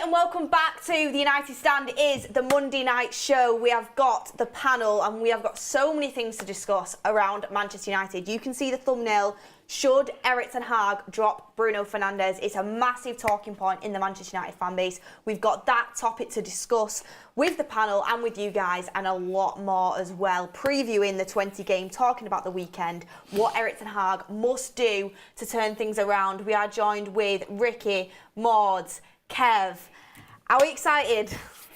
and welcome back to the United Stand. It is the Monday night show. We have got the panel and we have got so many things to discuss around Manchester United. You can see the thumbnail. Should Erik Ten Hag drop Bruno Fernandes? It's a massive talking point in the Manchester United fan base. We've got that topic to discuss with the panel and with you guys, and a lot more as well. Previewing the Twente game, talking about the weekend, what Erik Ten Hag must do to turn things around. We are joined with Ricky, Mordzs, Kev. Are we excited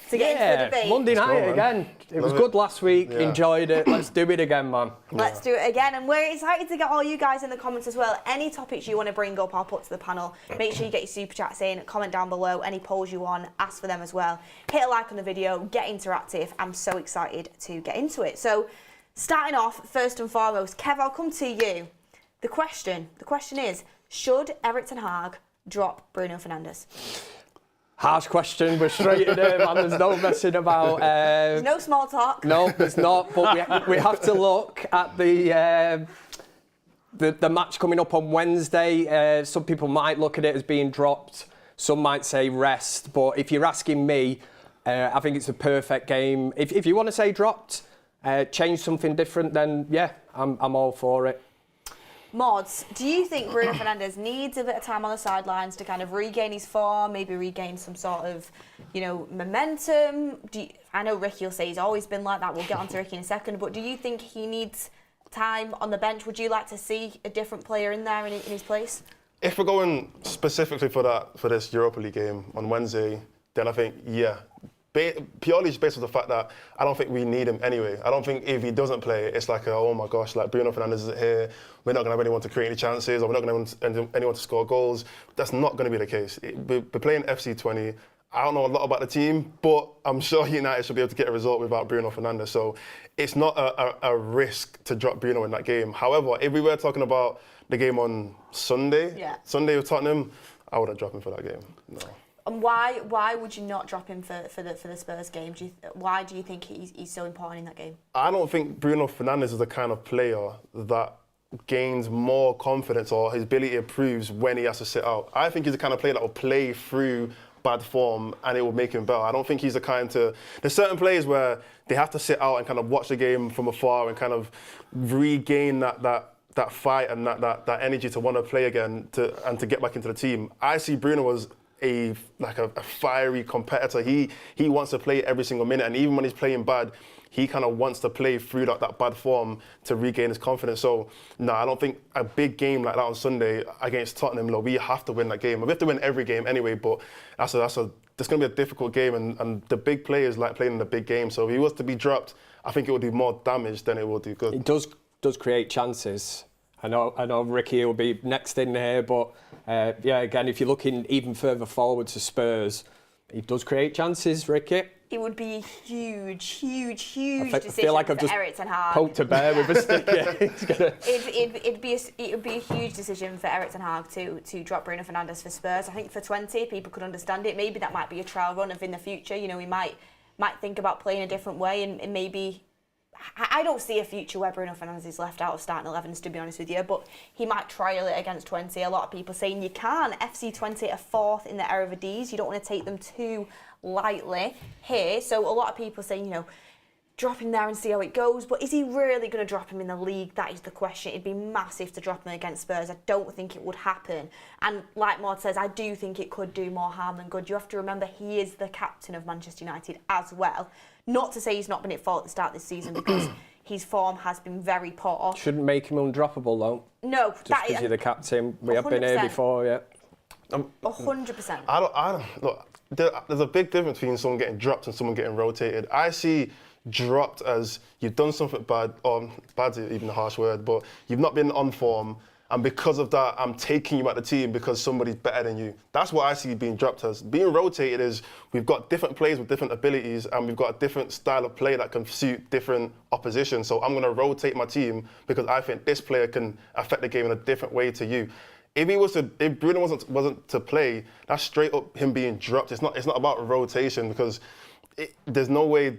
to get into the debate? Monday night again. It was good last week, enjoyed it. Let's do it again, man. Let's do it again, and we're excited to get all you guys in the comments as well. Any topics you want to bring up, I'll put to the panel. Make sure you get your super chats in, comment down below, any polls you want, ask for them as well. Hit a like on the video, get interactive. I'm so excited to get into it. So, starting off, first and foremost, Kev, I'll come to you. The question is, should Erik Ten Hag drop Bruno Fernandes? Harsh question, we're straight in there, man. There's no messing about. There's no small talk. No, there's not. But we have to look at the match coming up on Wednesday. Some people might look at it as being dropped. Some might say rest. But if you're asking me, I think it's a perfect game. If you want to say dropped, change something different, then yeah, I'm all for it. Mods, do you think Bruno Fernandes needs a bit of time on the sidelines to kind of regain his form, maybe regain some sort of, momentum? I know Ricky will say he's always been like that. We'll get on to Ricky in a second. But do you think he needs time on the bench? Would you like to see a different player in there in his place? If we're going specifically for this Europa League game on Wednesday, then I think, yeah. Purely just based on the fact that I don't think we need him anyway. I don't think if he doesn't play, it's like, oh my gosh, like Bruno Fernandes isn't here. We're not going to have anyone to create any chances, or we're not going to have anyone to score goals. That's not going to be the case. We're playing FC Twente. I don't know a lot about the team, but I'm sure United should be able to get a result without Bruno Fernandes. So it's not a risk to drop Bruno in that game. However, if we were talking about the game on Sunday with Tottenham, I wouldn't drop him for that game. No. And why would you not drop him for the Spurs game? Why do you think he's so important in that game? I don't think Bruno Fernandes is the kind of player that gains more confidence or his ability improves when he has to sit out. I think he's the kind of player that will play through bad form and it will make him better. I don't think he's the kind to... There's certain players where they have to sit out and kind of watch the game from afar and kind of regain that fight and that energy to want to play again and to get back into the team. I see Bruno as a fiery competitor. He wants to play every single minute, and even when he's playing bad, he kind of wants to play through that bad form to regain his confidence. So, no, I don't think a big game like that on Sunday against Tottenham, we have to win that game. We have to win every game anyway, but that's going to be a difficult game, and the big players like playing in the big game. So if he was to be dropped, I think it would do more damage than it will do good. It does create chances. I know Ricky will be next in here, but again, if you're looking even further forward to Spurs, he does create chances, Ricky. It would be a huge decision feel like I've for just Erik Ten Hag. Poked a bear with a stick. It would be a huge decision for Erik Ten Hag to drop Bruno Fernandes for Spurs. I think for Twente, people could understand it. Maybe that might be a trial run of in the future. We might think about playing a different way and maybe. I don't see a future where Bruno Fernandes is left out of starting 11s, to be honest with you, but he might trial it against Twente. A lot of people saying you can. FC Twente are fourth in the Eredivisie. You don't want to take them too lightly here. So a lot of people saying, drop him there and see how it goes. But is he really going to drop him in the league? That is the question. It'd be massive to drop him against Spurs. I don't think it would happen. And like Maud says, I do think it could do more harm than good. You have to remember he is the captain of Manchester United as well. Not to say he's not been at fault at the start of this season because his form has been very poor. Shouldn't make him undroppable though. No, just because you're the captain. We 100%. Have been here before, yeah. 100%. I don't look. There's a big difference between someone getting dropped and someone getting rotated. I see dropped as you've done something bad, or bad's even a harsh word, but you've not been on form. And because of that, I'm taking you out the team because somebody's better than you. That's what I see being dropped as. Being rotated is we've got different players with different abilities and we've got a different style of play that can suit different opposition. So I'm going to rotate my team because I think this player can affect the game in a different way to you. If Bruno wasn't to play, that's straight up him being dropped. It's not about rotation because there's no way.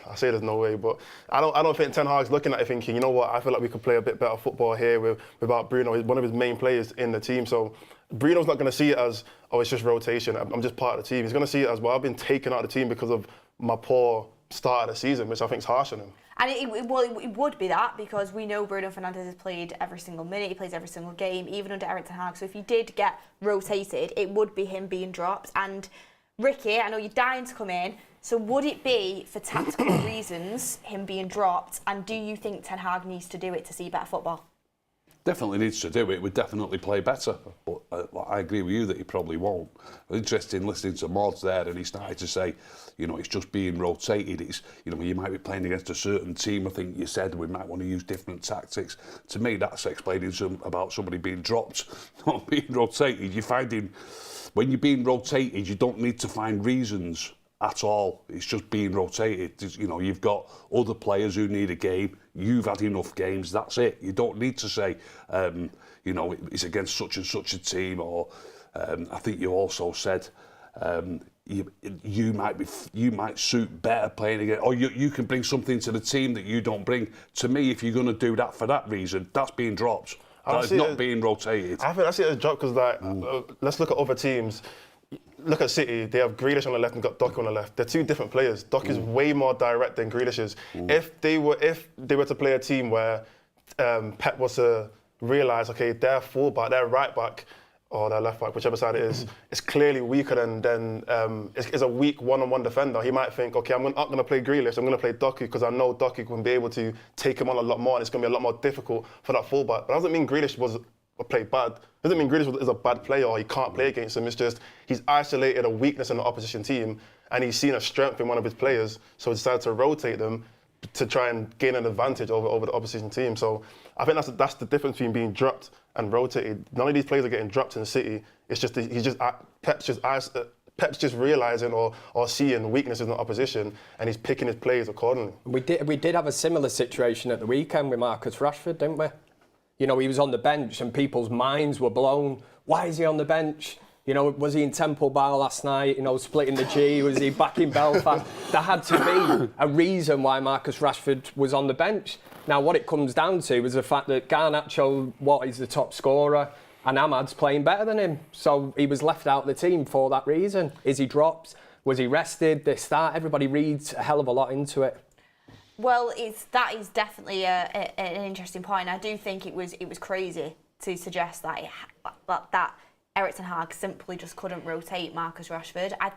I say there's no way, but I don't think Ten Hag's looking at it thinking, you know what, I feel like we could play a bit better football here without Bruno. He's one of his main players in the team. So Bruno's not going to see it as, oh, it's just rotation. I'm just part of the team. He's going to see it as, well, I've been taken out of the team because of my poor start of the season, which I think is harsh on him. And it would be that, because we know Bruno Fernandes has played every single minute, he plays every single game, even under Erik Ten Hag. So if he did get rotated, it would be him being dropped. And Ricky, I know you're dying to come in, so would it be for tactical reasons, him being dropped, and do you think Ten Hag needs to do it to see better football? Definitely needs to do it. Would definitely play better, but I agree with you that he probably won't. Interesting listening to Mordzs there, and he started to say, you know, it's just being rotated. It's, you know, you might be playing against a certain team. I think you said we might want to use different tactics. To me, that's explaining about somebody being dropped, not being rotated. You're finding when you're being rotated, you don't need to find reasons at all. It's just being rotated. You know, you've got other players who need a game. You've had enough games. That's it. You don't need to say, you know, it's against such and such a team. Or I think you also said you might suit better playing against, or you can bring something to the team that you don't bring. To me, if you're going to do that for that reason, that's being dropped. That is not being rotated. I think I see it as a drop because, like, let's look at other teams. Look at City, they have Grealish on the left and got Doku on the left. They're two different players. Doku is way more direct than Grealish is. If they were to play a team where Pep was to realise, okay, their fullback, their right back, or their left back, whichever side it is, it's clearly weaker than is a weak one-on-one defender. He might think, okay, I'm not going to play Grealish, I'm going to play Doku because I know Doku can be able to take him on a lot more and it's going to be a lot more difficult for that fullback. But that doesn't mean Grealish was played bad. It doesn't mean Grealish is a bad player or he can't play against him. It's just he's isolated a weakness in the opposition team and he's seen a strength in one of his players, so he decided to rotate them to try and gain an advantage over the opposition team. So I think that's the difference between being dropped and rotated. None of these players are getting dropped in City. It's just Pep's just realising or seeing weaknesses in the opposition and he's picking his players accordingly. We did have a similar situation at the weekend with Marcus Rashford, didn't we? You know, he was on the bench and people's minds were blown. Why is he on the bench? You know, was he in Temple Bar last night, you know, splitting the G? Was he back in Belfast? There had to be a reason why Marcus Rashford was on the bench. Now, what it comes down to is the fact that Garnacho, is the top scorer, and Ahmad's playing better than him. So he was left out of the team for that reason. Is he dropped? Was he rested? They start. Everybody reads a hell of a lot into it. Well, that is definitely an interesting point. I do think it was crazy to suggest that Erik Ten Hag simply just couldn't rotate Marcus Rashford. I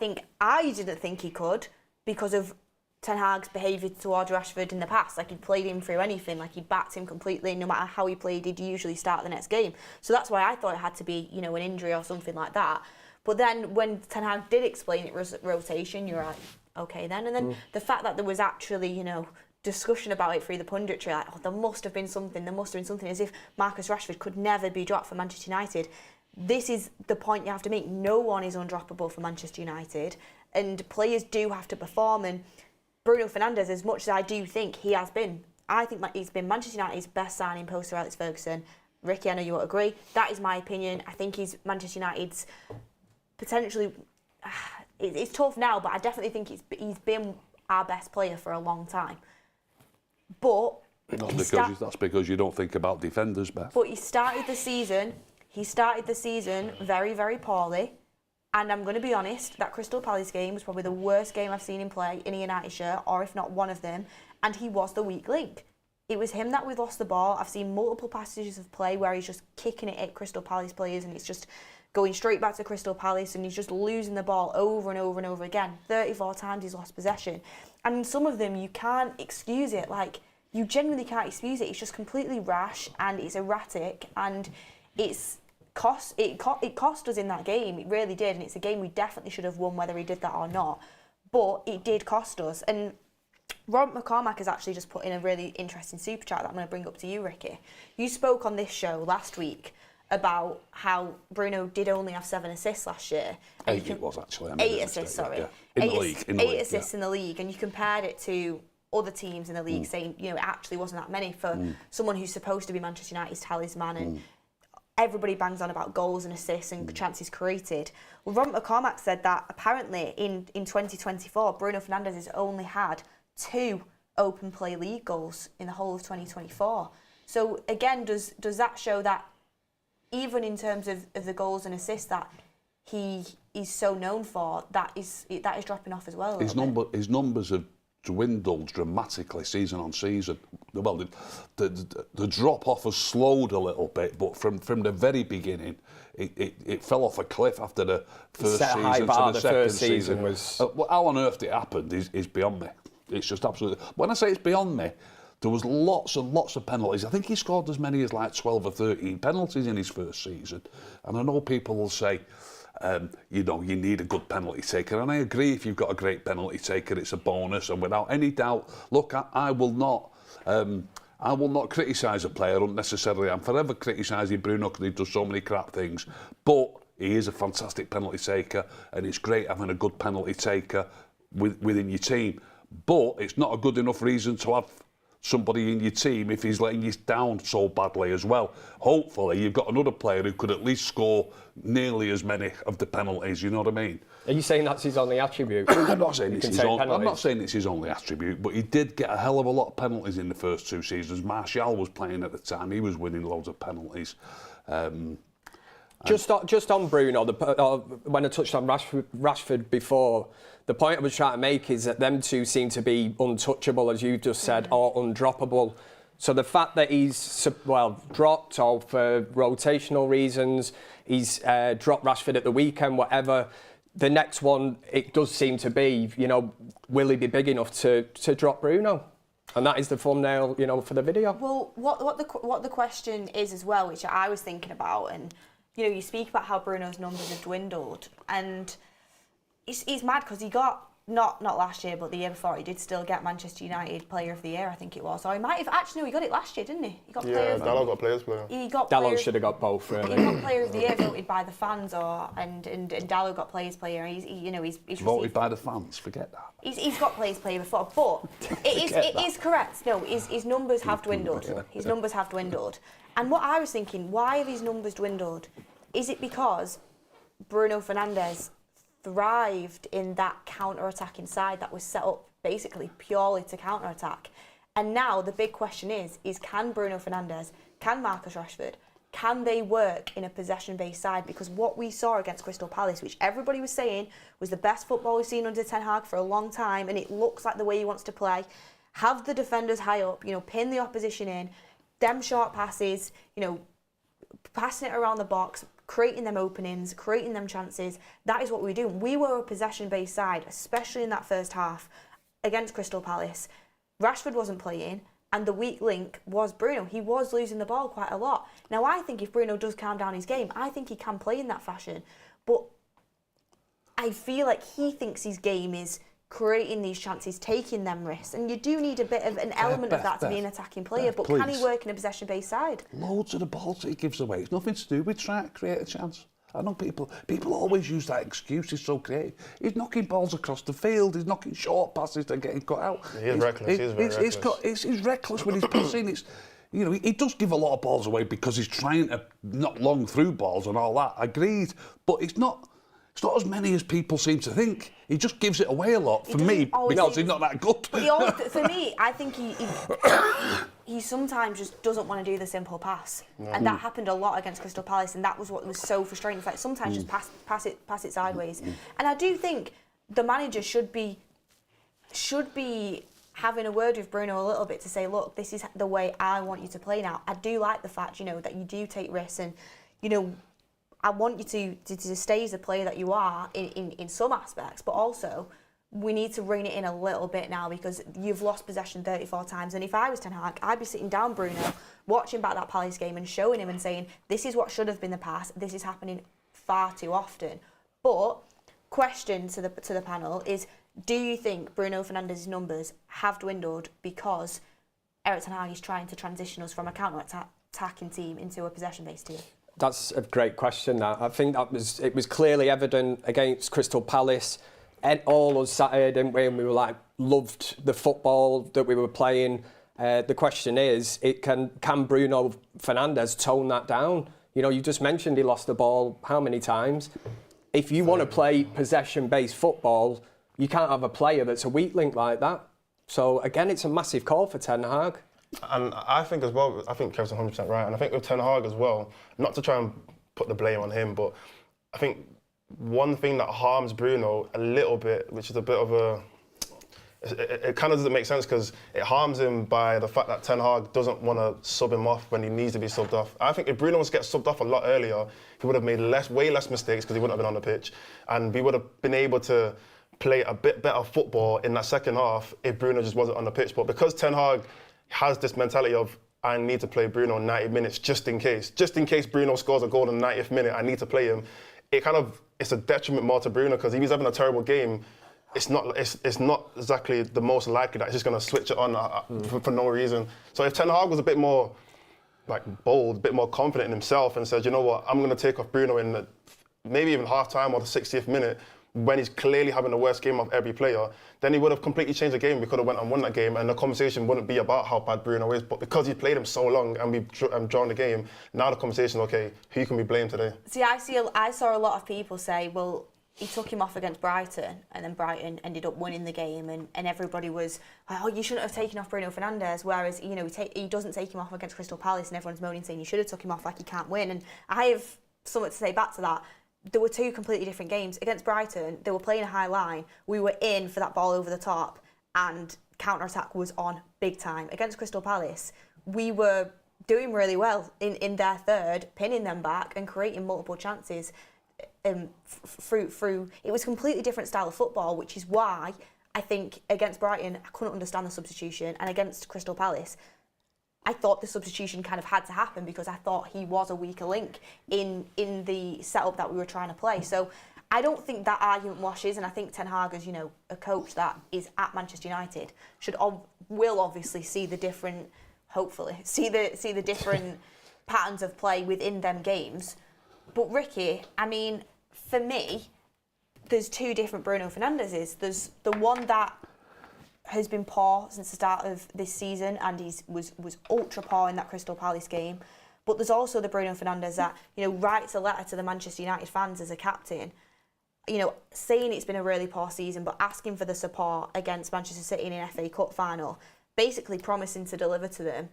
didn't think he could because of Ten Hag's behaviour towards Rashford in the past. Like, he'd played him through anything, like he'd backed him completely. No matter how he played, he'd usually start the next game. So that's why I thought it had to be, you know, an injury or something like that. But then when Ten Hag did explain it was rotation, you're like, okay then. And then the fact that there was actually, you know, discussion about it through the punditry, like, oh, there must have been something, as if Marcus Rashford could never be dropped for Manchester United. This is the point you have to make. No one is undroppable for Manchester United, and players do have to perform. And Bruno Fernandes, as much as I do think he has been, I think he's been Manchester United's best signing post Sir Alex Ferguson. Ricky, I know you won't agree. That is my opinion. I think he's Manchester United's potentially. It's tough now, but I definitely think he's been our best player for a long time. But that's because you don't think about defenders, Beth. But he started the season very, very poorly. And I'm going to be honest, that Crystal Palace game was probably the worst game I've seen him play in a United shirt, or if not one of them. And he was the weak link. It was him that we lost the ball. I've seen multiple passages of play where he's just kicking it at Crystal Palace players and it's just going straight back to Crystal Palace and he's just losing the ball over and over and over again. 34 times he's lost possession. And some of them, you can't excuse it. Like, you genuinely can't excuse it. It's just completely rash and it's erratic and it cost us in that game. It really did. And it's a game we definitely should have won whether he did that or not. But it did cost us. And Rob McCormack has actually just put in a really interesting super chat that I'm going to bring up to you, Ricky. You spoke on this show last week about how Bruno did only have 7 assists last year. And 8 it was actually. 8 assists, sorry. Yeah. In the league. 8 assists in the league, and you compared it to other teams in the league, saying, you know, it actually wasn't that many for someone who's supposed to be Manchester United's talisman. And everybody bangs on about goals and assists and chances created. Well, Robert McCormack said that apparently in 2024, Bruno Fernandes has only had 2 open play league goals in the whole of 2024. So again, does that show that even in terms of the goals and assists that he is so known for, that is dropping off as well? His numbers have dwindled dramatically season on season. Well, the drop off has slowed a little bit, but from the very beginning, it fell off a cliff after the first season to the second season. How on earth it happened is beyond me. It's just absolutely. When I say it's beyond me, there was lots and lots of penalties. I think he scored as many as like 12 or 13 penalties in his first season, and I know people will say, you need a good penalty taker, and I agree. If you've got a great penalty taker, it's a bonus, and without any doubt, look, I will not criticise a player unnecessarily. I'm forever criticising Bruno because he does so many crap things, but he is a fantastic penalty taker, and it's great having a good penalty taker within your team. But it's not a good enough reason to have somebody in your team if he's letting you down so badly as well. Hopefully you've got another player who could at least score nearly as many of the penalties, you know what I mean? Are you saying that's his only attribute? I'm not saying it's his only attribute, but he did get a hell of a lot of penalties in the first 2 seasons. Martial was playing at the time, he was winning loads of penalties. Just on Bruno, when I touched on Rashford before, the point I was trying to make is that them two seem to be untouchable, as you've just said, or undroppable. So the fact that he's, dropped or for rotational reasons, he's dropped Rashford at the weekend, whatever, the next one, it does seem to be, will he be big enough to drop Bruno? And that is the thumbnail, for the video. Well, what the question is as well, which I was thinking about, and you speak about how Bruno's numbers have dwindled, and he's mad because he got, not last year, but the year before, he did still get Manchester United Player of the Year, I think it was. Or he might have, actually, no, he got it last year, didn't he? He got Player of the Year. Dalot got Players Player. Dalot should have got both, really. He got Player of the Year voted by the fans, and Dalot got Players Player. He's voted by the fans, forget that. He's got Players Player before, but it is correct. No, his numbers have dwindled. His numbers have dwindled. And what I was thinking, why have his numbers dwindled? Is it because Bruno Fernandes thrived in that counter-attacking side that was set up basically purely to counter-attack? And now the big question is can Bruno Fernandes, can Marcus Rashford, can they work in a possession-based side? Because what we saw against Crystal Palace, which everybody was saying was the best football we've seen under Ten Hag for a long time, and it looks like the way he wants to play, have the defenders high up, pin the opposition in, them short passes, passing it around the box, creating them openings, creating them chances. That is what we do. We were a possession-based side, especially in that first half against Crystal Palace. Rashford wasn't playing, and the weak link was Bruno. He was losing the ball quite a lot. Now, I think if Bruno does calm down his game, I think he can play in that fashion. But I feel like he thinks his game is creating these chances, taking them risks, and you do need a bit of an element of that to be an attacking player. But can he work in a possession-based side? Loads of the balls that he gives away, it's nothing to do with trying to create a chance. I know people always use that excuse, he's so creative. He's knocking balls across the field, he's knocking short passes, they're getting cut out. He is reckless, he is very reckless. He's reckless with his passing. He does give a lot of balls away because he's trying to knock long through balls and all that, agreed, but it's not as many as people seem to think. He just gives it away a lot, for me, because he's not that good. For me, I think he sometimes just doesn't want to do the simple pass. No. And that happened a lot against Crystal Palace, and that was what was so frustrating. Like sometimes just pass it sideways. And I do think the manager should be having a word with Bruno a little bit to say, look, this is the way I want you to play now. I do like the fact, that you do take risks, and, I want you to stay as the player that you are in some aspects, but also we need to rein it in a little bit now because you've lost possession 34 times. And if I was Ten Hag, I'd be sitting down Bruno, watching back that Palace game and showing him and saying, this is what should have been the past, this is happening far too often. But question to the panel is, do you think Bruno Fernandes' numbers have dwindled because Erik Ten Hag is trying to transition us from a counter-attacking team into a possession-based team? That's a great question. I think it was clearly evident against Crystal Palace. And all us sat here, didn't we? And we were loved the football that we were playing. The question is, can Bruno Fernandes tone that down? You know, you just mentioned he lost the ball how many times? If you want to play possession-based football, you can't have a player that's a weak link like that. So again, it's a massive call for Ten Hag. And I think as well, I think Kev's 100% right. And I think with Ten Hag as well, not to try and put the blame on him, but I think one thing that harms Bruno a little bit, which is a bit of a... It kind of doesn't make sense because it harms him by the fact that Ten Hag doesn't want to sub him off when he needs to be subbed off. I think if Bruno was to get subbed off a lot earlier, he would have made way less mistakes because he wouldn't have been on the pitch. And we would have been able to play a bit better football in that second half if Bruno just wasn't on the pitch. But because Ten Hag has this mentality of, I need to play Bruno 90 minutes just in case Bruno scores a goal in the 90th minute, I need to play him. It's a detriment more to Bruno because if he's having a terrible game, it's not exactly the most likely that he's just going to switch it on for no reason. So if Ten Hag was a bit more like bold, a bit more confident in himself and said, you know what, I'm going to take off Bruno in maybe even half-time or the 60th minute when he's clearly having the worst game of every player, then he would have completely changed the game. We could have went and won that game and the conversation wouldn't be about how bad Bruno is. But because he played him so long and we've drawn the game, now the conversation is, okay, who can we blame today? See, I saw a lot of people say, well, he took him off against Brighton and then Brighton ended up winning the game and everybody was, oh, you shouldn't have taken off Bruno Fernandes, whereas, you know, he doesn't take him off against Crystal Palace and everyone's moaning saying you should have took him off like he can't win. And I have something to say back to that. There were two completely different games. Against Brighton, they were playing a high line. We were in for that ball over the top and counter-attack was on big time. Against Crystal Palace, we were doing really well in their third, pinning them back and creating multiple chances through. It was a completely different style of football, which is why I think against Brighton, I couldn't understand the substitution. And against Crystal Palace, I thought the substitution kind of had to happen because I thought he was a weaker link in the setup that we were trying to play. So I don't think that argument washes, and I think Ten Hag, as you know, a coach that is at Manchester United, will obviously see the different, hopefully see the different patterns of play within them games. But Ricky, I mean, for me, there's two different Bruno Fernandeses. There's the one that has been poor since the start of this season and was ultra poor in that Crystal Palace game. But there's also the Bruno Fernandes that, you know, writes a letter to the Manchester United fans as a captain, you know, saying it's been a really poor season, but asking for the support against Manchester City in an FA Cup final, basically promising to deliver to them,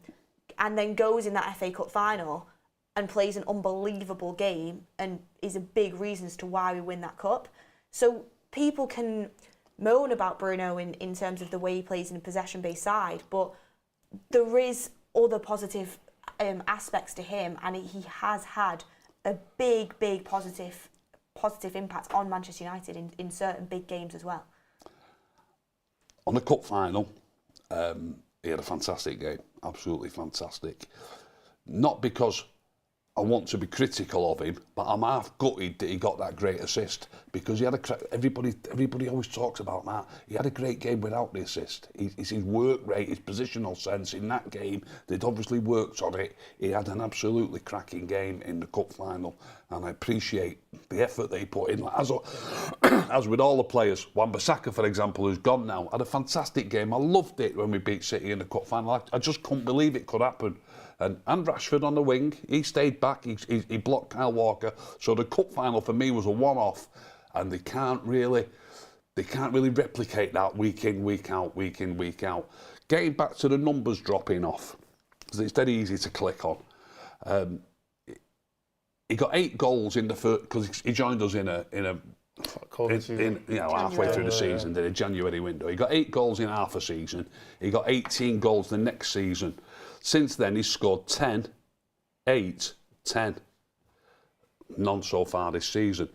and then goes in that FA Cup final and plays an unbelievable game and is a big reason as to why we win that cup. So people can moan about Bruno in terms of the way he plays in a possession-based side, but there is other positive aspects to him, and he has had a big positive impact on Manchester United in certain big games as well. On the cup final, he had a fantastic game, absolutely fantastic. Not because I want to be critical of him, but I'm half gutted that he got that great assist because he had everybody always talks about that. He had a great game without the assist. His work rate, his positional sense in that game, they'd obviously worked on it. He had an absolutely cracking game in the cup final, and I appreciate the effort that he put in. As with all the players, Wan-Bissaka, for example, who's gone now, had a fantastic game. I loved it when we beat City in the cup final. I just couldn't believe it could happen. And Rashford on the wing, he stayed back, he blocked Kyle Walker. So the cup final for me was a one-off, and they can't really replicate that week in, week out. Getting back to the numbers dropping off, because it's dead easy to click on. He got 8 goals in the first, because he joined us in halfway through the season, did a January window. He got 8 goals in half a season. He got 18 goals the next season. Since then, he's scored 10, 8, 10. None so far this season.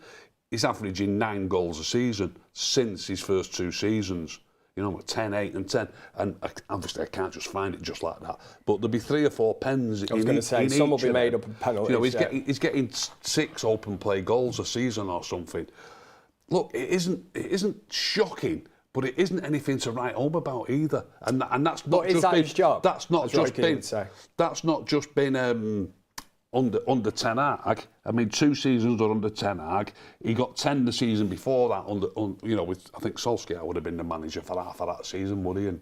He's averaging 9 goals a season since his first 2 seasons. You know, 10, 8 and 10. And obviously I can't just find it just like that. But there'll be 3 or 4 pens. I was going to say, some will be made up of penalties. You know, he's getting 6 open play goals a season or something. Look, it isn't shocking, but it isn't anything to write home about either. And that's not just been his job. That's not just been under Ten Hag. I mean, 2 seasons are under Ten Hag. He got 10 the season before that. With I think Solskjaer would have been the manager for half of that season, would he? And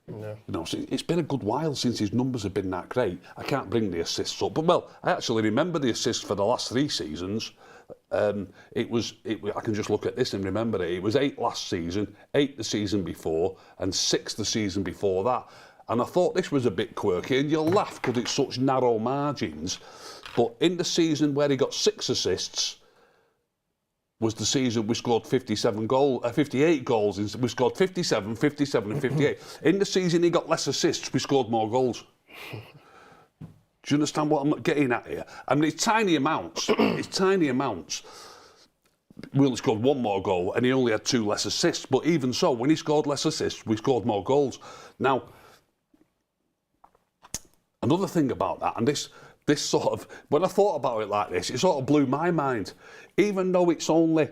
Yeah. You know, so it's been a good while since his numbers have been that great. I can't bring the assists up, but well, I actually remember the assists for the last 3 seasons. I can just look at this and remember it. It was 8 last season, 8 the season before, and 6 the season before that. And I thought this was a bit quirky, and you'll laugh because it's such narrow margins. But in the season where he got 6 assists, was the season we scored 58 goals. We scored 57, 57 and 58. In the season he got less assists, we scored more goals. Do you understand what I'm getting at here? I mean, it's tiny amounts. It's tiny amounts. We only scored 1 more goal and he only had 2 less assists. But even so, when he scored less assists, we scored more goals. Now, another thing about that, and this sort of, when I thought about it like this, it sort of blew my mind. Even though it's only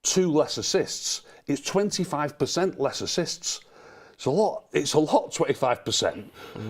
2 less assists, it's 25% less assists. It's a lot, 25%,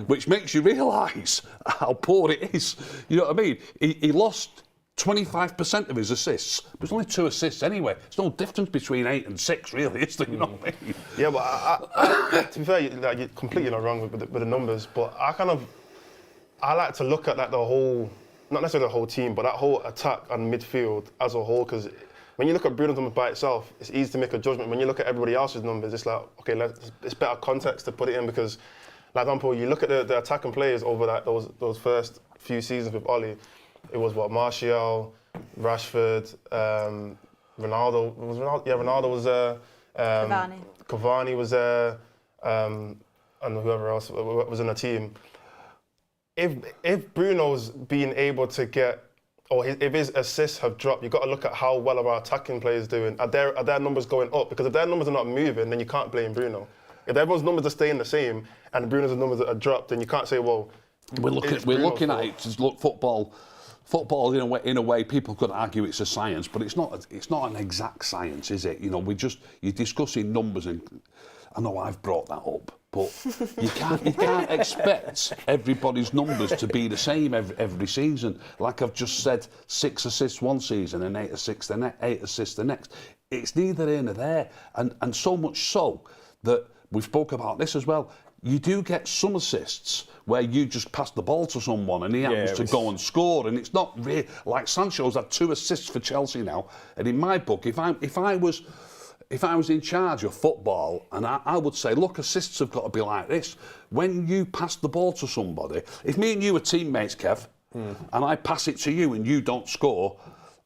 which makes you realise how poor it is. You know what I mean? He lost 25% of his assists. There's only 2 assists anyway. There's no difference between 8 and 6, really, is there? You know what I mean? Yeah, but I, to be fair, you're completely not wrong with the numbers, but I like to look at the whole, not necessarily the whole team, but that whole attack and midfield as a whole, because when you look at Bruno's numbers by itself, it's easy to make a judgment. When you look at everybody else's numbers, it's like, okay, it's better context to put it in, because, like example, you look at the attacking players over those first few seasons with Oli. It was Martial, Rashford, Ronaldo. Ronaldo was there. Cavani was there, and whoever else was in the team. If Bruno's being able to get, or if his assists have dropped, you've got to look at how well our attacking players doing. Are their numbers going up? Because if their numbers are not moving, then you can't blame Bruno. If everyone's numbers are staying the same and Bruno's numbers are dropped, then you can't say, well, we're looking at it to look football. Football, in a way, people could argue it's a science, but it's not an exact science, is it? You know, you're discussing numbers, and I know I've brought that up, but you can't expect everybody's numbers to be the same every season. Like I've just said, 6 assists one season and 8 assists the next. It's neither here nor there, and so much so that we've spoke about this as well. You do get some assists where you just pass the ball to someone and he happens to go and score, and it's not really like Sancho's had 2 assists for Chelsea now. And in my book, if I was in charge of football, and I would say, look, assists have got to be like this. When you pass the ball to somebody, if me and you are teammates, Kev, and I pass it to you and you don't score,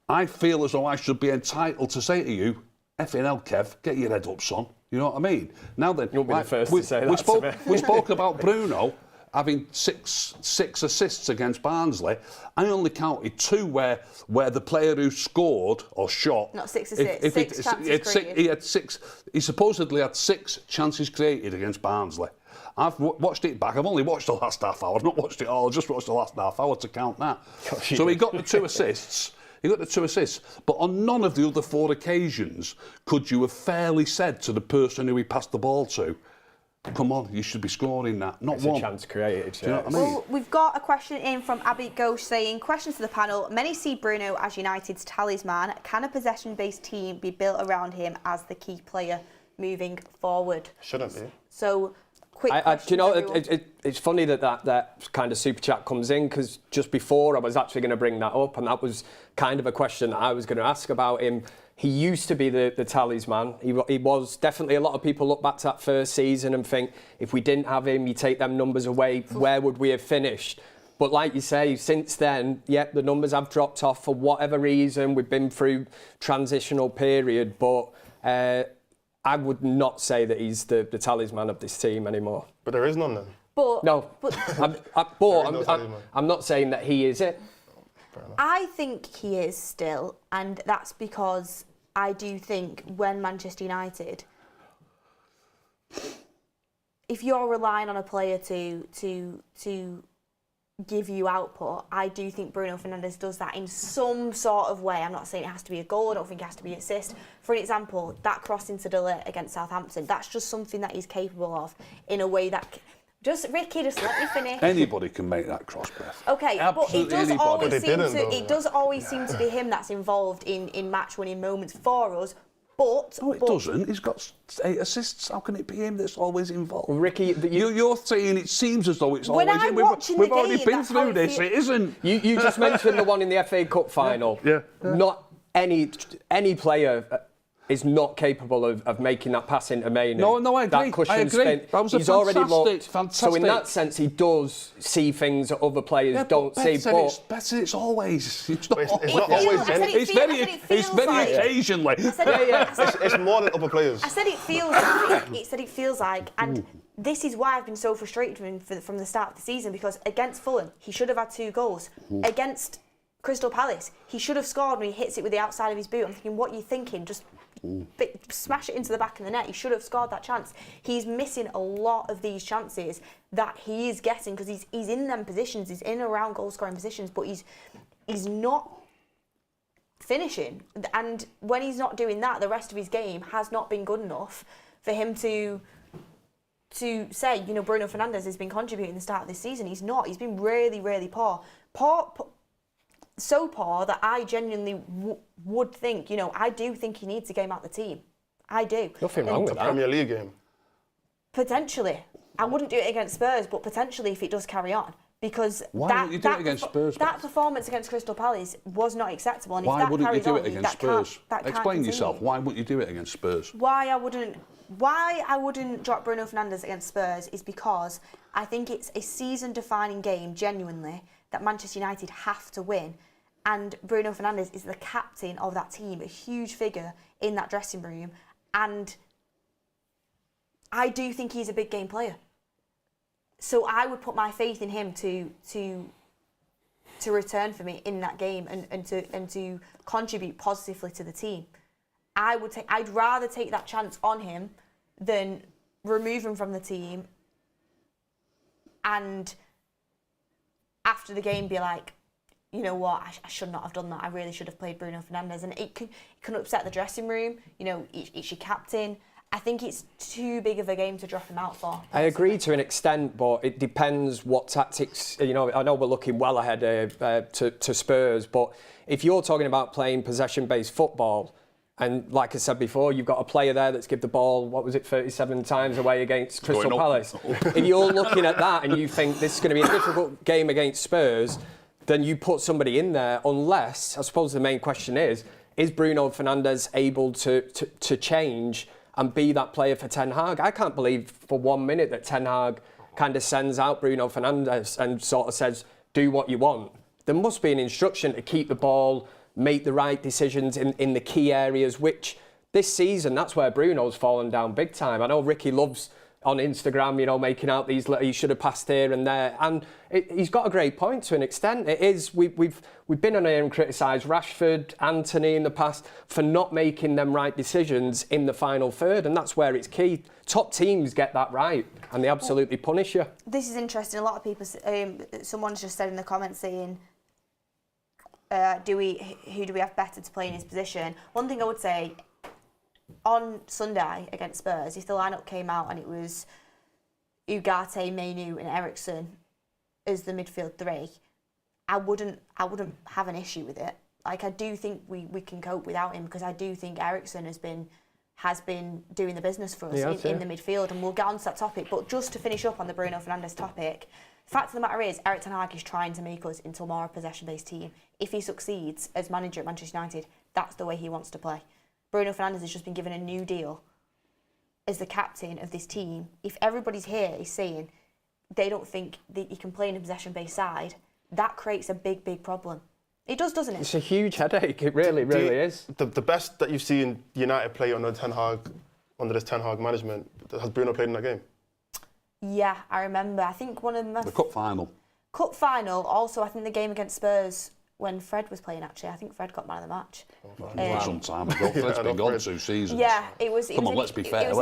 I feel as though I should be entitled to say to you, effing hell, Kev, get your head up, son. You know what I mean? Now then, you'll be the first to say that to me. We spoke about Bruno having six assists against Barnsley. I only counted 2 where the player who scored or shot. Not 6 assists. 6 chances created. He supposedly had 6 chances created against Barnsley. I've watched it back. I've only watched the last half hour. I've not watched it all. I just watched the last half hour to count that. So he got the 2 assists. But on none of the other 4 occasions could you have fairly said to the person who he passed the ball to, come on, you should be scoring that. Not it's one. A chance created. Do you know what I mean? Well, we've got a question in from Abby Ghosh saying, questions to the panel. Many see Bruno as United's talisman. Can a possession-based team be built around him as the key player moving forward? Shouldn't be. So, quick do question. you know, it's funny that kind of super chat comes in, because just before I was actually going to bring that up, and that was kind of a question that I was going to ask about him. He used to be the talisman. He was definitely, a lot of people look back to that first season and think, if we didn't have him, you take them numbers away, where would we have finished? But like you say, since then, the numbers have dropped off for whatever reason. We've been through transitional period, but I would not say that he's the talisman of this team anymore. But there is none then. I'm not saying that he is it. I think he is still, and that's because I do think when Manchester United, if you're relying on a player to give you output, I do think Bruno Fernandes does that in some sort of way. I'm not saying it has to be a goal, I don't think it has to be an assist. For an example, that cross into Delay against Southampton, that's just something that he's capable of in a way that... Ricky, just let me finish. Anybody can make that cross, Beth. Okay, absolutely, but it does always seem to be him that's involved in match-winning moments for us. But No, it doesn't. He's got 8 assists. How can it be him that's always involved? Ricky, You're saying it seems as though it's When always I'm him. watching We've the already game, been that's how through it this. feels. It isn't. You just mentioned the one in the FA Cup final. Yeah. Not any player is not capable of making that pass into Maynard. No, I agree. That cushion I agree. spin. That was a He's already looked. fantastic. So in that sense, he does see things that other players don't see. But It's always. It's not, But it's not always It's very occasionally. It's more than other players. I said it feels like, and this is why I've been so frustrated with him from the start of the season, because against Fulham, he should have had 2 goals. Against Crystal Palace, he should have scored when he hits it with the outside of his boot. I'm thinking, what are you thinking? Just smash it into the back of the net. He should have scored that chance. He's missing a lot of these chances that he is getting because he's in them positions. He's in and around goal scoring positions, but he's not finishing. And when he's not doing that, the rest of his game has not been good enough for him to say, Bruno Fernandes has been contributing at the start of this season. He's not. He's been really, really poor. So poor that I genuinely would think, I do think he needs a game out the team. I do. Nothing wrong with that. Premier League game. Potentially. I wouldn't do it against Spurs, but potentially if it does carry on. Because Why wouldn't you do it against Spurs? That performance against Crystal Palace was not acceptable. And Why if that wouldn't you carries do on, it against Spurs? Explain yourself. Why wouldn't you do it against Spurs? Why I wouldn't drop Bruno Fernandes against Spurs is because I think it's a season-defining game, genuinely, that Manchester United have to win. And Bruno Fernandes is the captain of that team, a huge figure in that dressing room. And I do think he's a big game player. So I would put my faith in him to return for me in that game and to contribute positively to the team. I'd rather take that chance on him than remove him from the team and after the game be like, you know what, I should not have done that. I really should have played Bruno Fernandes. And it can upset the dressing room. It's your captain. I think it's too big of a game to drop him out for. I agree to an extent, but it depends what tactics. I know we're looking well ahead to Spurs, but if you're talking about playing possession-based football, and like I said before, you've got a player there that's given the ball, 37 times away against Crystal Palace. If you're looking at that and you think this is going to be a difficult game against Spurs, then you put somebody in there unless, I suppose the main question is Bruno Fernandes able to change and be that player for Ten Hag? I can't believe for 1 minute that Ten Hag kind of sends out Bruno Fernandes and sort of says, do what you want. There must be an instruction to keep the ball, make the right decisions in the key areas, which this season, that's where Bruno's fallen down big time. I know Ricky loves on Instagram, making out these, he should have passed here and there. And he's got a great point to an extent. It is, we've been on here and criticised Rashford, Anthony in the past for not making them right decisions in the final third. And that's where it's key. Top teams get that right and they absolutely punish you. This is interesting. A lot of people, someone's just said in the comments saying, who do we have better to play in his position? One thing I would say, on Sunday against Spurs, if the lineup came out and it was Ugarte, Mainu and Eriksen as the midfield 3, I wouldn't have an issue with it. Like, I do think we can cope without him, because I do think Eriksen has been doing the business for us in the midfield, and we'll get on to that topic. But just to finish up on the Bruno Fernandes topic, the fact of the matter is, Erik Ten Hag is trying to make us into a more possession-based team. If he succeeds as manager at Manchester United, that's the way he wants to play. Bruno Fernandes has just been given a new deal as the captain of this team. If everybody's here is saying they don't think that he can play in a possession-based side, that creates a big, big problem. It does, doesn't it? It's a huge headache. It really is. The best that you've seen United play under this Ten Hag management, has Bruno played in that game? Yeah, I remember. I think one of them... The cup final. Cup final. Also, I think the game against Spurs when Fred was playing, actually. I think Fred got man of the match. Some time ago. Fred's been gone 2 seasons. Yeah, it was... Come on, let's be fair. It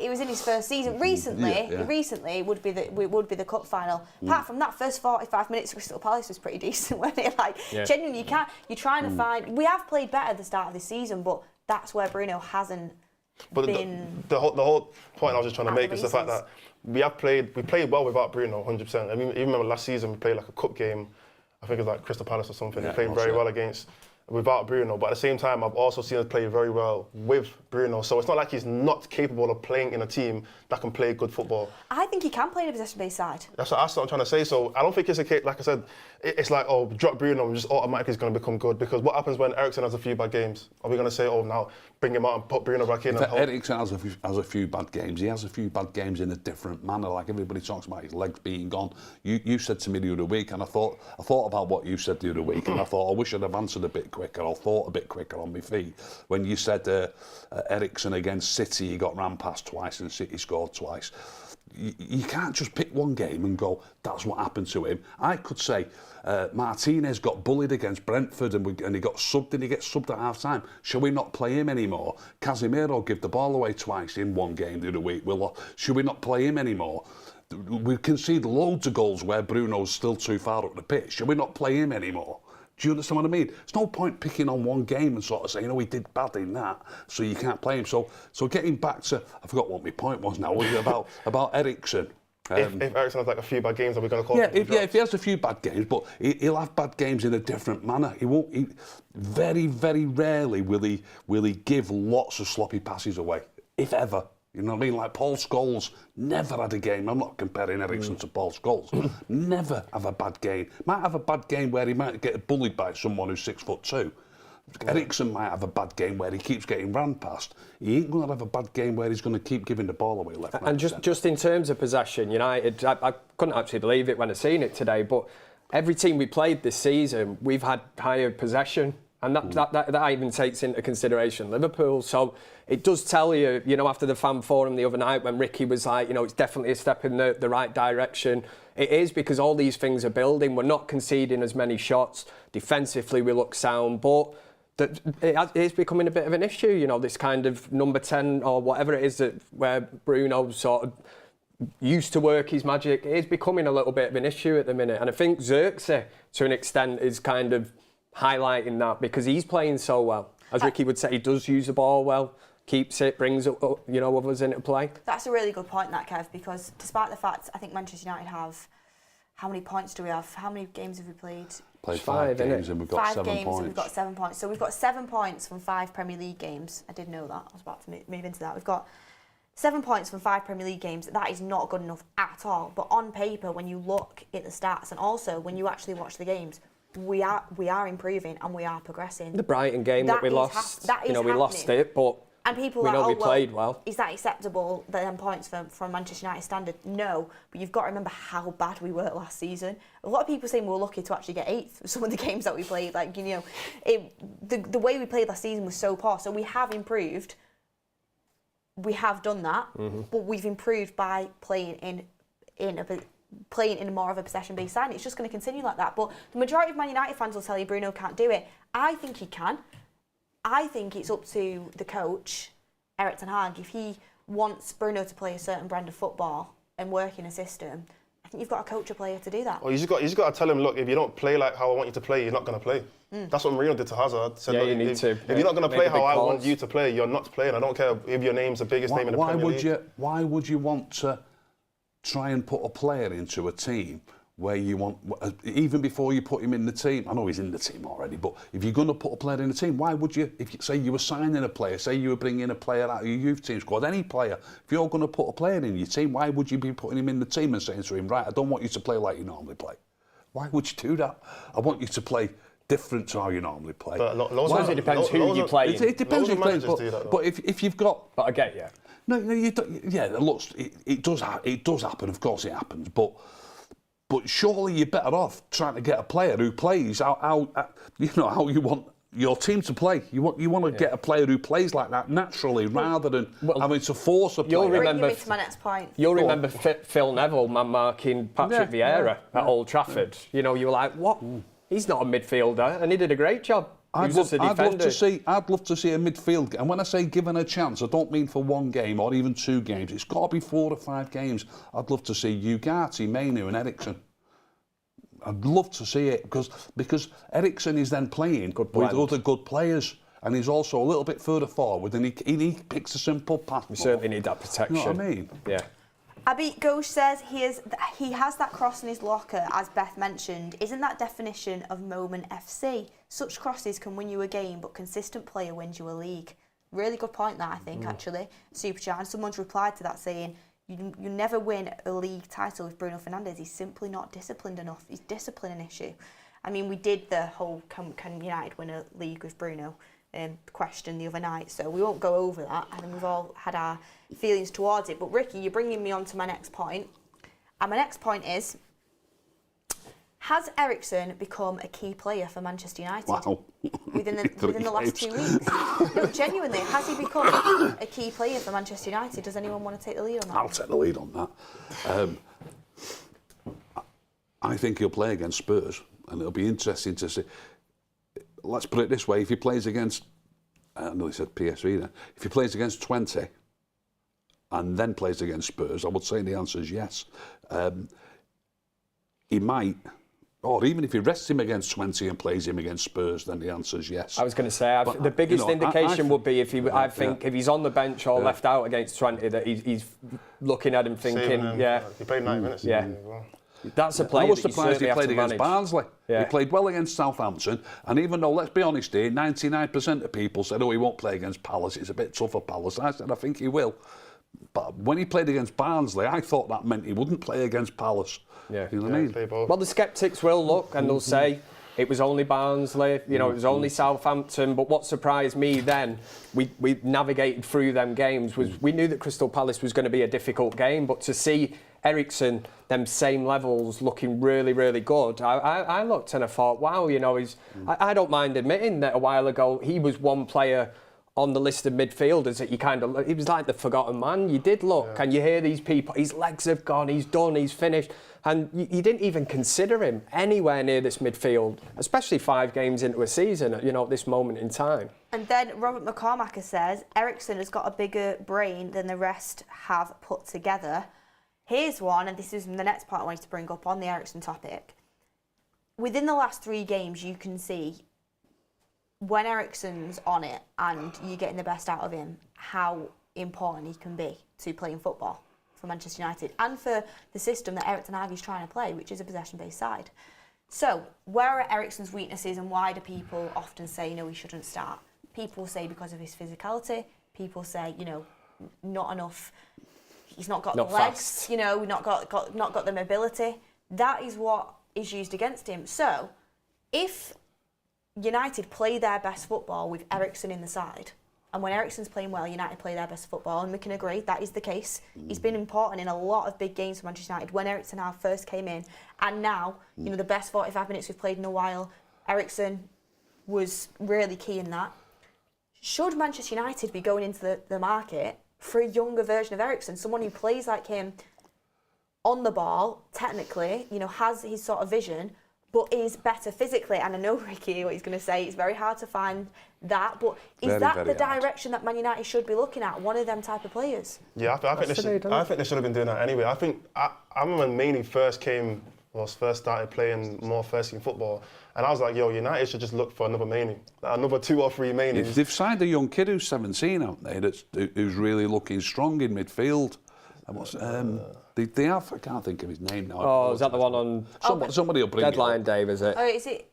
was in his first season. Recently would be the cup final. Apart from that, first 45 minutes, Crystal Palace was pretty decent, weren't it? Genuinely, you're trying to find... We have played better at the start of the season, but that's where Bruno hasn't been... The whole point I was just trying to make is the fact that we played well without Bruno, 100%. I mean, even remember last season we played like a cup game, I think it was like Crystal Palace or something. We played very well against without Bruno, but at the same time, I've also seen us play very well with Bruno. So it's not like he's not capable of playing in a team that can play good football. I think he can play in a possession-based side. That's what I'm trying to say. So I don't think it's a case, like I said, it's like, oh, drop Bruno and just automatically he's going to become good. Because what happens when Eriksen has a few bad games? Are we going to say, oh, now bring him out and put Bruno back in? If Eriksen has a few bad games, he has a few bad games in a different manner. Like everybody talks about his legs being gone. You said to me the other week, and I thought about what you said the other week, and I thought, I wish I'd have answered a bit quicker, or thought a bit quicker on my feet. When you said Eriksen against City, he got ran past twice and City scored twice. You can't just pick one game and go, that's what happened to him. I could say Martinez got bullied against Brentford and he got subbed. Did he get subbed at half time? Shall we not play him anymore? Casemiro gave the ball away twice in one game the other week. Should we not play him anymore? We concede loads of goals where Bruno's still too far up the pitch. Should we not play him anymore? Do you understand what I mean? There's no point picking on one game and sort of saying, oh, he did bad in that, so you can't play him. So getting back to, I forgot what my point was now, was it about Eriksen? If Eriksen has like a few bad games, are we going to call him? If he has a few bad games, but he'll have bad games in a different manner. Very, very rarely will he give lots of sloppy passes away, if ever. You know what I mean? Like Paul Scholes never had a game. I'm not comparing Eriksen to Paul Scholes. Never have a bad game. Might have a bad game where he might get bullied by someone who's 6'2". Eriksen might have a bad game where he keeps getting ran past. He ain't going to have a bad game where he's going to keep giving the ball away left. And just in terms of possession, United, I couldn't actually believe it when I seen it today, but every team we played this season, we've had higher possession. And that even takes into consideration Liverpool. So it does tell you, after the fan forum the other night when Ricky was like, it's definitely a step in the right direction. It is, because all these things are building. We're not conceding as many shots. Defensively, we look sound. But it is becoming a bit of an issue, this kind of number 10 or whatever it is where Bruno sort of used to work his magic. It is becoming a little bit of an issue at the minute. And I think Xerxes, to an extent, is kind of highlighting that, because he's playing so well. As Ricky would say, he does use the ball well, keeps it, brings others into play. That's a really good point, that, Kev, because despite the fact I think Manchester United have, how many points do we have? How many games have we played? Played 5 games and we've got 7 points. 5 games and we've got 7 points. So we've got 7 points from 5 Premier League games. I did know that. I was about to move into that. We've got 7 points from 5 Premier League games. That is not good enough at all. But on paper, when you look at the stats and also when you actually watch the games, we are improving and we are progressing. The Brighton game that we lost, we lost it, but and people we are know like, we played well. Is that acceptable, the 10 points from Manchester United standard? No, but you've got to remember how bad we were last season. A lot of people saying we were lucky to actually get 8th for some of the games that we played. Like, the way we played last season was so poor. So we have improved. We have done that, but we've improved by playing in more of a possession-based side. It's just going to continue like that. But the majority of Man United fans will tell you Bruno can't do it. I think he can. I think it's up to the coach, Erik Ten Hag, if he wants Bruno to play a certain brand of football and work in a system. I think you've got to coach a player to do that. Well, you just got to tell him, look, if you don't play like how I want you to play, you're not going to play. That's what Mourinho did to Hazard. Said, you need to. If you're not going to play how I want you to play, you're not playing. I don't care if your name's the biggest name in the Premier League. Why would you want to try and put a player into a team where you want, even before you put him in the team, I know he's in the team already, but if you're going to put a player in the team, why would you, if you say you were signing a player, say you were bringing a player out of your youth team squad, any player, if you're going to put a player in your team, why would you be putting him in the team and saying to him, right, I don't want you to play like you normally play? Why would you do that? I want you to play different to how you normally play. But it depends who you play. It depends who you play, but if you've got... But I get you. No, you don't, yeah, it does happen, of course it happens, but surely you're better off trying to get a player who plays how you want your team to play. You want to get a player who plays like that naturally, rather than having to force a player. You'll remember to my next point. You'll remember Phil Neville man-marking Patrick Vieira at Old Trafford. You were like, what? He's not a midfielder, and he did a great job. I'd love to see a midfield, and when I say given a chance, I don't mean for one game or even 2 games. It's got to be 4 or 5 games. I'd love to see Ugarte, Mainu, and Eriksen. I'd love to see it because Eriksen is then playing with other good players, and he's also a little bit further forward, and he picks a simple pass. We certainly need that protection. You know what I mean? Yeah. Abby Ghosh says he has that cross in his locker, as Beth mentioned. Isn't that definition of moment FC? Such crosses can win you a game, but consistent player wins you a league. Really good point that, I think, actually. Supercharged. And someone's replied to that saying, you never win a league title with Bruno Fernandes. He's simply not disciplined enough. He's discipline an issue. I mean, we did the whole can United win a league with Bruno question the other night, so we won't go over that. I think we've all had our feelings towards it. But Ricky, you're bringing me on to my next point. And my next point is, has Eriksen become a key player for Manchester United within the last 2 weeks? No, genuinely, has he become a key player for Manchester United? Does anyone want to take the lead on that? I'll take the lead on that. I think he'll play against Spurs, and it'll be interesting to see. Let's put it this way: if he plays against, I know he said PSV then. If he plays against Twente and then plays against Spurs, I would say the answer is yes. He might. Or even if he rests him against Twente and plays him against Spurs, then the answer is yes. I was going to say, the biggest indication would be if if he's on the bench or left out against Twente, that he's looking at him thinking, He played 90 minutes. Yeah. That's a player. I was surprised he played against Barnsley. Yeah. He played well against Southampton, and even though, let's be honest here, 99% of people said, he won't play against Palace, it's a bit tough for Palace. I said, I think he will. But when he played against Barnsley, I thought that meant he wouldn't play against Palace. Yeah. You know what I mean? Well, the sceptics will look and they'll say it was only Barnsley, it was only Southampton. But what surprised me then, we navigated through them games, was we knew that Crystal Palace was going to be a difficult game, but to see Eriksen, them same levels, looking really, really good, I looked and I thought, wow, I don't mind admitting that a while ago he was one player on the list of midfielders that he was like the forgotten man. You did look and you hear these people, his legs have gone, he's done, he's finished, and you didn't even consider him anywhere near this midfield, especially 5 games into a season, at this moment in time. And then Robert McCormacker says, Eriksen has got a bigger brain than the rest have put together. Here's one, and this is the next part I wanted to bring up on the Eriksen topic. Within the last 3 games, you can see when Eriksen's on it and you're getting the best out of him, how important he can be to playing football for Manchester United and for the system that Erik Ten Hag is trying to play, which is a possession-based side. So, where are Eriksen's weaknesses and why do people often say, he shouldn't start? People say because of his physicality. People say, not enough. He's not got the legs, not got the mobility. That is what is used against him. So, if United play their best football with Eriksen in the side, and when Eriksen's playing well, United play their best football, and we can agree that is the case. He's been important in a lot of big games for Manchester United when Erik Ten Hag first came in, and now, the best 45 minutes we've played in a while, Eriksen was really key in that. Should Manchester United be going into the market for a younger version of Eriksen, someone who plays like him on the ball, technically, has his sort of vision, but is better physically? And I know, Ricky, what he's going to say, it's very hard to find that, but is that the direction that Man United should be looking at, one of them type of players? Yeah, I think they should have been doing that anyway. I remember when Maney first started playing more first-team football, and I was like, United should just look for another Maney, another 2 or 3 Maneys. They've signed a young kid who's 17 out there who's really looking strong in midfield. They have, I can't think of his name now. Oh, is that the one on somebody will bring Deadline it Day, is it? Oh, is it?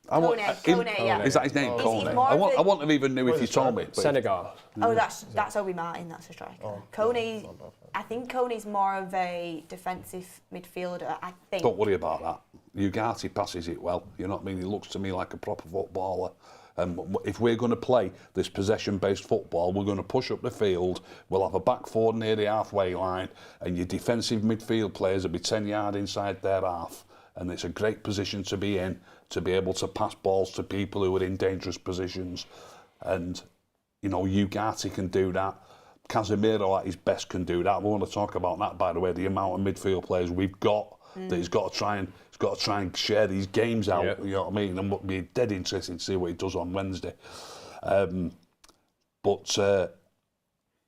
Kone, yeah. Is that his name, Kone? I wouldn't have even knew if you told me. Senegal. Oh, that's Obi Martin, that's a striker. Kone, I think Kone's more of a defensive midfielder, I think. Don't worry about that. Ugarte passes it well, you know what I mean? He looks to me like a proper footballer. If we're going to play this possession-based football, we're going to push up the field, we'll have a back 4 near the halfway line, and your defensive midfield players will be 10 yards inside their half. And it's a great position to be in, to be able to pass balls to people who are in dangerous positions. And, Ugarte can do that. Casemiro at his best can do that. We want to talk about that, by the way, the amount of midfield players we've got that he's got to try and share these games out, you know what I mean? And it'll be dead interesting to see what he does on Wednesday. But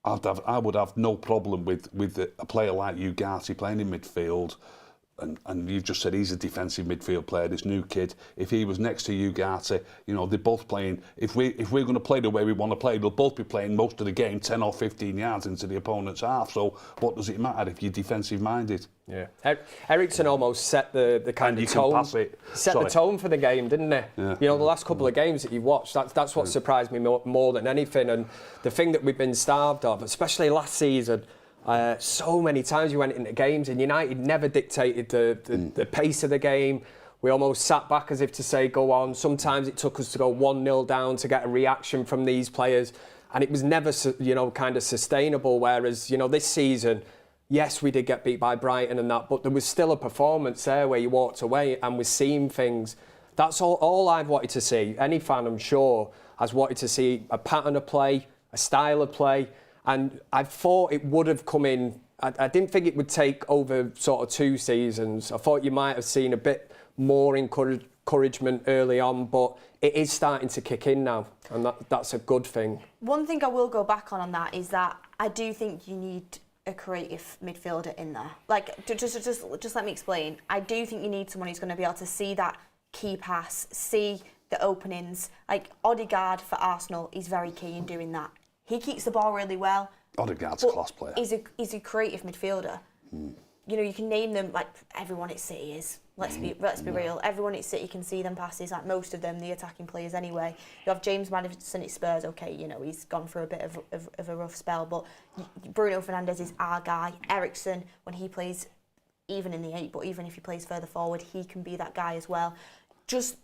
I would have no problem with a player like Ugarte playing in midfield, and you've just said he's a defensive midfield player, this new kid. If he was next to Ugarte, they're both playing. If we're going to play the way we want to play, they'll both be playing most of the game 10 or 15 yards into the opponent's half. So what does it matter if you're defensive minded? Yeah, Eriksson almost set the kind of tone. The tone for the game, didn't he? Yeah. The last couple of games that you've watched, that's what surprised me more than anything. And the thing that we've been starved of, especially last season. So many times we went into games and United never dictated the pace of the game. We almost sat back as if to say, go on. Sometimes it took us to go 1-0 down to get a reaction from these players. And it was never, kind of sustainable. Whereas, this season, yes, we did get beat by Brighton and that, but there was still a performance there where you walked away and was seeing things. That's all I've wanted to see. Any fan, I'm sure, has wanted to see a pattern of play, a style of play. And I thought it would have come in. I didn't think it would take over sort of 2 seasons. I thought you might have seen a bit more encouragement early on, but it is starting to kick in now, and that's a good thing. One thing I will go back on that is that I do think you need a creative midfielder in there. Like, just let me explain. I do think you need someone who's going to be able to see that key pass, see the openings. Like, Odegaard for Arsenal is very key in doing that. He keeps the ball really well. Odegaard's a class player. He's a creative midfielder. You can name them, like everyone at City is. Let's be real. Everyone at City can see them passes, like most of them, the attacking players anyway. You have James Maddison at Spurs. Okay, he's gone through a bit of a rough spell, but Bruno Fernandes is our guy. Eriksson, when he plays, even in the 8, but even if he plays further forward, he can be that guy as well. Just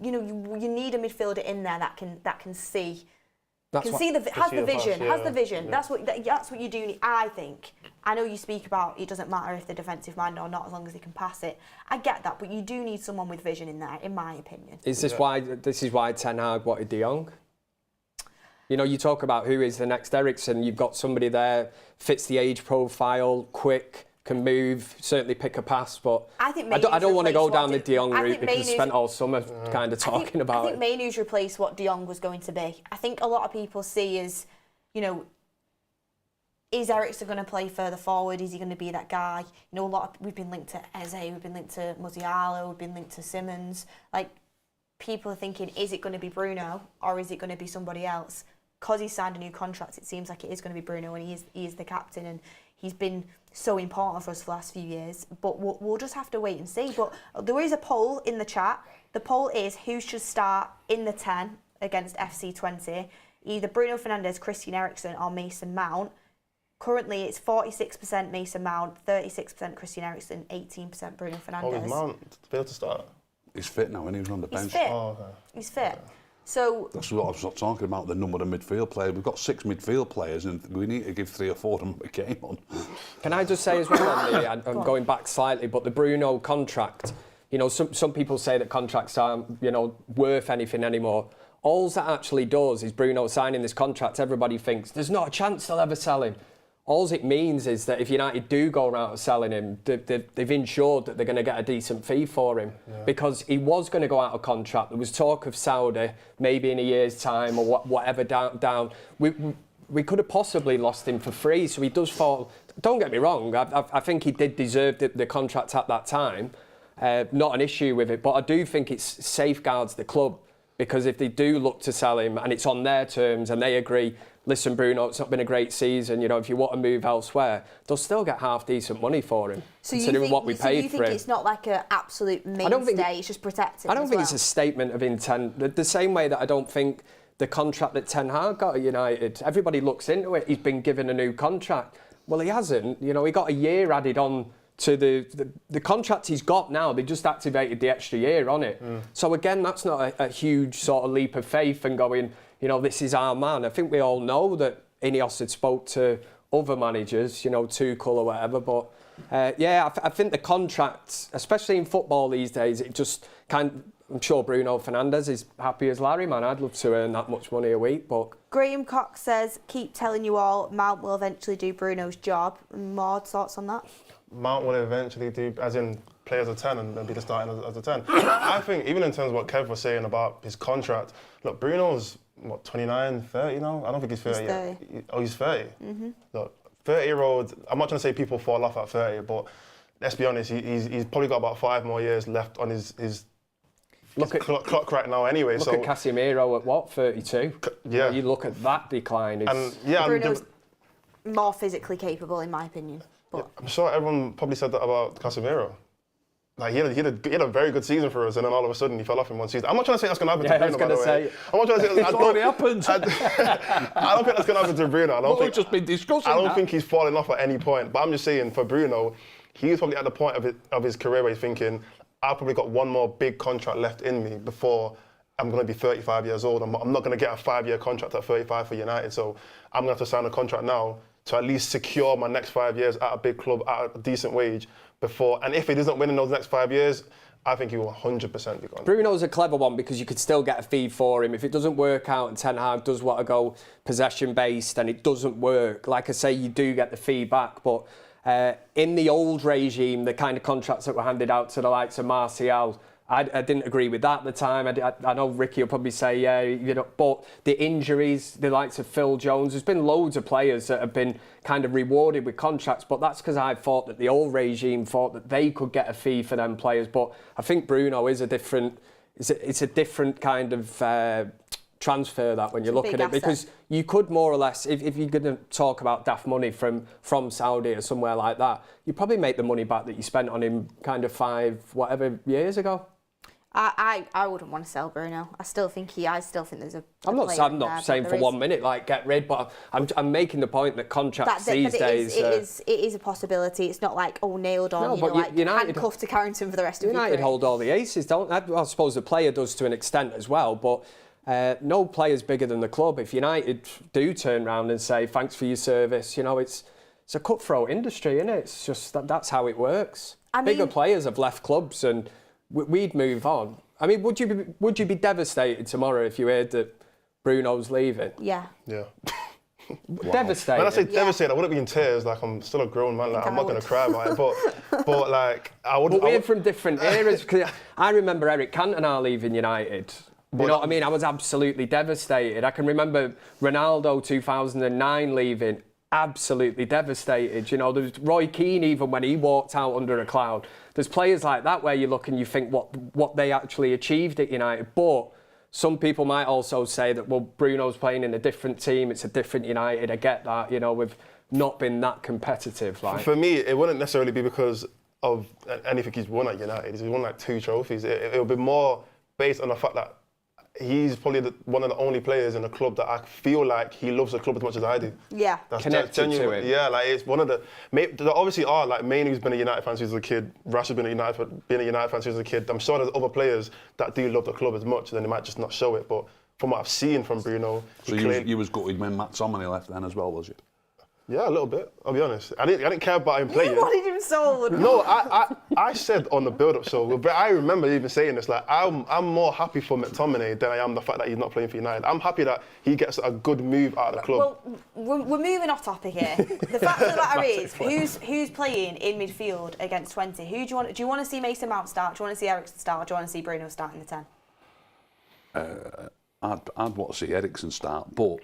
you need a midfielder in there that can see. Has the vision. That's what you do need, I think. I know you speak about it doesn't matter if they're defensive minded or not as long as they can pass it. I get that, but you do need someone with vision in there, in my opinion. Is this why Ten Hag wanted De Jong? You talk about who is the next Eriksson. You've got somebody there, fits the age profile, quick, can move, certainly pick a pass, but I don't want to go down the De Jong route because we spent all summer kind of talking about it. I think Mainoo's replaced what De Jong was going to be. I think a lot of people see as, is Eriksson going to play further forward? Is he going to be that guy? We've been linked to Eze, we've been linked to Musiala, we've been linked to Simmons. Like, people are thinking, is it going to be Bruno or is it going to be somebody else? Because he's signed a new contract, it seems like it is going to be Bruno, and he is the captain, and he's been so important for us for the last few years. But we'll just have to wait and see. But there is a poll in the chat. The poll is who should start in the 10 against FC Twente, either Bruno Fernandes, Christian Eriksen or Mason Mount. Currently, it's 46% Mason Mount, 36% Christian Eriksen, 18% Bruno Fernandes. Oh, is Mount failed to start? He's fit now, and he's on the bench. He's fit. Oh, okay. He's fit. So that's what I was talking about, the number of midfield players. We've got 6 midfield players and we need to give 3 or 4 of them a game on. Can I just say as well, I'm going back slightly, but the Bruno contract, some people say that contracts aren't, worth anything anymore. All that actually does is Bruno signing this contract, everybody thinks there's not a chance they'll ever sell him. All it means is that if United do go around selling him, they've ensured that they're going to get a decent fee for him. Yeah. Because he was going to go out of contract. There was talk of Saudi, maybe in a year's time or whatever down. We could have possibly lost him for free, so he does fall. Don't get me wrong, I think he did deserve the contract at that time. Not an issue with it, but I do think it safeguards the club. Because if they do look to sell him and it's on their terms and they agree, listen, Bruno, it's not been a great season, if you want to move elsewhere, they'll still get half decent money for him, considering what we paid for him. So you think it's not like an absolute mainstay, it's just protected? I don't think it's a statement of intent. The same way that I don't think the contract that Ten Hag got at United, everybody looks into it, he's been given a new contract. Well, he hasn't. He got a year added on to the contract he's got now. They just activated the extra year on it. So again, that's not a huge sort of leap of faith and going, this is our man. I think we all know that Ineos had spoke to other managers, Tuchel or whatever, but I think the contract, especially in football these days, it just I'm sure Bruno Fernandes is happy as Larry, man. I'd love to earn that much money a week, but... Graham Cox says, keep telling you all, Mount will eventually do Bruno's job. Maud, thoughts on that? Mount will eventually do, as in play as a 10 and be the starting as a 10. I think, even in terms of what Kev was saying about his contract, look, Bruno's, 29, 30 now? I don't think he's 30 yet. Oh, he's 30? Mm-hmm. Look, 30-year-old, I'm not trying to say people fall off at 30, but let's be honest, he's probably got about 5 more years left on his clock right now anyway. Look at Casemiro at what, 32? Yeah. You look at that decline. And yeah, Bruno's more physically capable, in my opinion. But I'm sure everyone probably said that about Casemiro. Like he had a very good season for us, and then all of a sudden he fell off in one season. I'm not trying to say that's going to happen to Bruno, by the way. I'm not trying to say it's already happened. I don't think that's going to happen to Bruno. We've just been discussing I don't think he's falling off at any point. But I'm just saying, for Bruno, he's probably at the point of his career where he's thinking, I've probably got one more big contract left in me before I'm going to be 35 years old. I'm not going to get a 5-year contract at 35 for United, so I'm going to have to sign a contract now to at least secure my next 5 years at a big club at a decent wage before. And if he doesn't win in those next 5 years, I think he will 100% be gone. Bruno's a clever one because you could still get a fee for him. If it doesn't work out and Ten Hag does want to go possession-based and it doesn't work, like I say, you do get the fee back. But in the old regime, the kind of contracts that were handed out to the likes of Martial, I didn't agree with that at the time. I know Ricky will probably say, yeah, but the injuries, the likes of Phil Jones, there's been loads of players that have been kind of rewarded with contracts, but that's because I thought that the old regime thought that they could get a fee for them players. But I think Bruno is it's a different kind of transfer that when you look at it, because you could more or less, if you're going to talk about daft money from Saudi or somewhere like that, you probably make the money back that you spent on him kind of 5 whatever years ago. I wouldn't want to sell Bruno. I still think there's a. I'm not saying for 1 minute like get rid, but I'm making the point that contracts these days. It is a possibility. It's not like nailed on. No, but like United, handcuffed to Carrington for the rest of your career. United hold all the aces, don't they? I suppose the player does to an extent as well, but no player's bigger than the club. If United do turn around and say thanks for your service, it's a cutthroat industry, isn't it? It's just that's how it works. Bigger players have left clubs and we'd move on. I mean, would you be devastated tomorrow if you heard that Bruno's leaving? Yeah. Yeah. Wow. Devastated. When I say devastated, I wouldn't be in tears. Like, I'm still a grown man. Like, I'm not going to cry about it. But like, I would. But we're from different eras. Cause I remember Erik Cantona leaving United. You know what I mean? I was absolutely devastated. I can remember Ronaldo 2009 leaving. Absolutely devastated. There was Roy Keane even when he walked out under a cloud. There's players like that where you look and you think what they actually achieved at United. But some people might also say that, well, Bruno's playing in a different team. It's a different United. I get that. We've not been that competitive. Like. For me, it wouldn't necessarily be because of anything he's won at United. He's won like 2 trophies. It would be more based on the fact that he's probably one of the only players in the club that I feel like he loves the club as much as I do. Yeah. That's connected to it. Yeah, like it's one of the. There obviously are like Mainoo's been a United fan since he was a kid. Rash has been a United fan since he was a kid. I'm sure there's other players that do love the club as much, then they might just not show it. But from what I've seen from Bruno, so you was gutted when Matt Tomini left then as well, was you? Yeah, a little bit. I'll be honest. I didn't care about him playing. You wanted him sold. No, I said on the build-up show, but I remember even saying this. Like, I'm more happy for McTominay than I am the fact that he's not playing for United. I'm happy that he gets a good move out of the club. Well, we're moving off topic here. The fact of the matter is, who's playing in midfield against Twente? Who do you want to see Mason Mount start? Do you want to see Eriksen start? Or do you want to see Bruno start in the 10? I'd want to see Eriksen start, but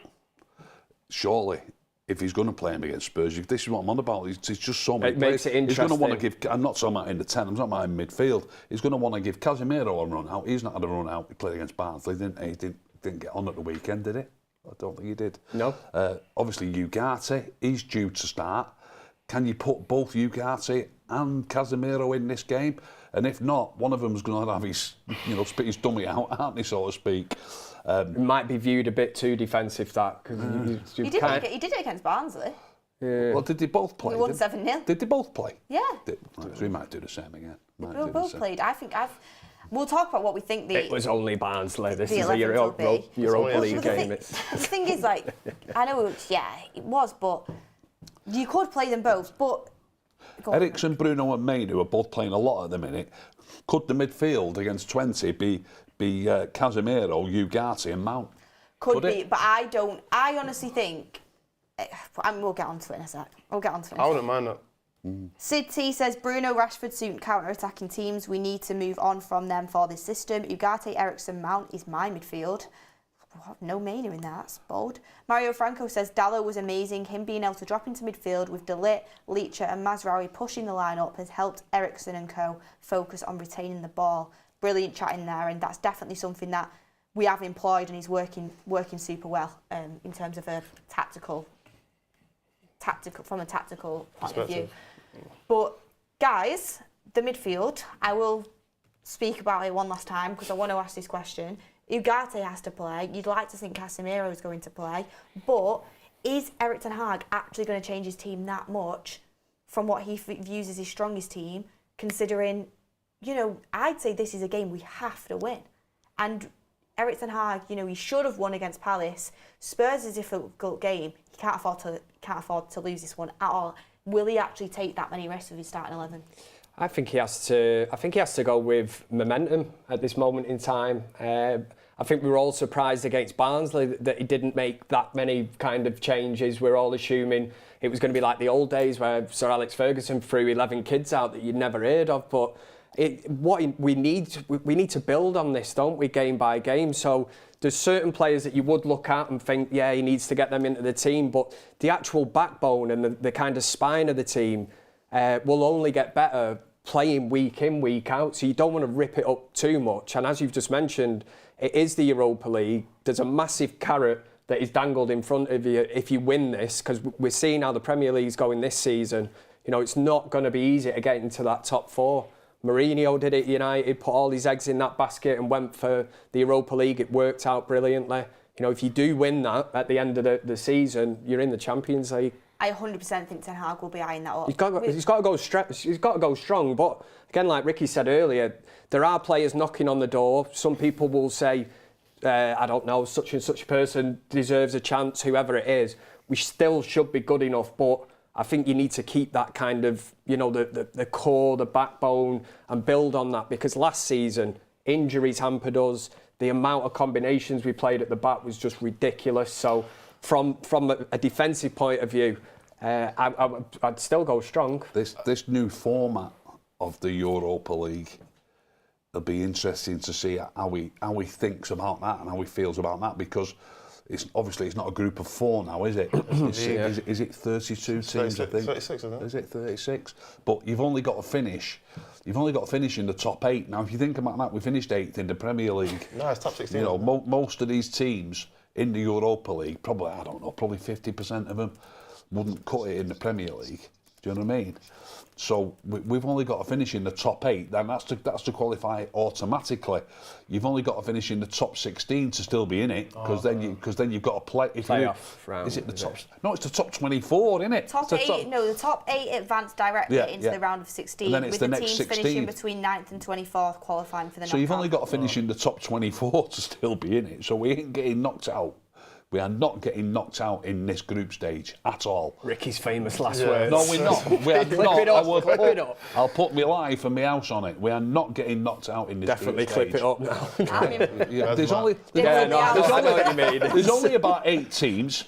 surely, if he's going to play him against Spurs, this is what I'm on about. It's just so many players. Makes it interesting. He's going to want to give. I'm not talking about in the 10. I'm talking about in midfield. He's going to want to give Casemiro a run out. He's not had a run out. He played against Barnsley, didn't he? He didn't get on at the weekend, did he? I don't think he did. No. Obviously, Ugarte, he's due to start. Can you put both Ugarte and Casemiro in this game? And if not, one of them's going to have his, spit his dummy out, aren't they, so to speak? It might be viewed a bit too defensive, that. Cause he did it against Barnsley. Yeah. Well, did they both play? We won 7-0. Did they both play? Yeah. So we might do the same again. We both played. We'll talk about what we think It was only Barnsley. This is a Europa League game. The thing is, like, I know, it was, but you could play them both, but... Eriksen, Bruno and Mainu are both playing a lot at the minute. Could the midfield against Twente be Casemiro, Ugarte and Mount? Could be, but I honestly think... we'll get onto it in a sec. I wouldn't mind that. Sid T says, Bruno, Rashford suit counter-attacking teams. We need to move on from them for this system. Ugarte, Eriksen, Mount is my midfield. No Mania in there, that's bold. Mario Franco says Dallo was amazing. Him being able to drop into midfield with De Ligt, Leacher and Mazraoui pushing the line-up has helped Eriksson and co focus on retaining the ball. Brilliant chat in there, and that's definitely something that we have employed and he's working super well in terms of a tactical from a tactical point of view. But guys, the midfield, I will speak about it one last time because I want to ask this question. Ugarte has to play. You'd like to think Casemiro is going to play, but is Erik Ten Hag actually going to change his team that much from what he views as his strongest team, considering, I'd say this is a game we have to win. And Erik Ten Hag, he should have won against Palace. Spurs is a difficult game. He can't afford to lose this one at all. Will he actually take that many risks with his starting 11? I think he has to go with momentum at this moment in time. I think we were all surprised against Barnsley that he didn't make that many kind of changes. We're all assuming it was going to be like the old days where Sir Alex Ferguson threw 11 kids out that you'd never heard of. But we need to build on this, don't we, game by game? So there's certain players that you would look at and think, yeah, he needs to get them into the team. But the actual backbone and the kind of spine of the team will only get better playing week in, week out. So you don't want to rip it up too much. And as you've just mentioned, it is the Europa League. There's a massive carrot that is dangled in front of you if you win this, because we're seeing how the Premier League's going this season. It's not going to be easy to get into that top four. Mourinho did it at United, put all his eggs in that basket and went for the Europa League. It worked out brilliantly. If you do win that at the end of the season, you're in the Champions League. I 100% think Ten Hag will be eyeing that up. He's got to go strong. But again, like Ricky said earlier, there are players knocking on the door. Some people will say, I don't know, such and such a person deserves a chance, whoever it is. We still should be good enough, but I think you need to keep that kind of, the core, the backbone, and build on that. Because last season, injuries hampered us. The amount of combinations we played at the back was just ridiculous. So from a defensive point of view, I'd still go strong. This new format of the Europa League, it'll be interesting to see how he thinks about that and how he feels about that, because it's not a group of four now, is it? Is it 32 teams? I think 36, isn't it? Is it 36? But you've only got to finish in the top 8. Now, if you think about that, we finished 8th in the Premier League. No, it's top 16. Most of these teams in the Europa League, probably 50% of them wouldn't cut it in the Premier League. Do you know what I mean? So we've only got to finish in the top 8. Then that's to qualify automatically. You've only got to finish in the top 16 to still be in it, because then you've got to play. Playoff round. Is it the top? No, it's the top 24, isn't it? The top 8 advance directly into the round of 16. And then it's with the the next teams 16. finishing between 9th and 24th qualifying for the knockout. So you've only got to finish in the top 24 to still be in it. So we ain't getting knocked out. We are not getting knocked out in this group stage at all. Ricky's famous last words. No, we're not. We are not. Clip it up. I'll put my life and my house on it. We are not getting knocked out in this Definitely group stage. clip it up now. There's only I know what you mean. there's only about 8 teams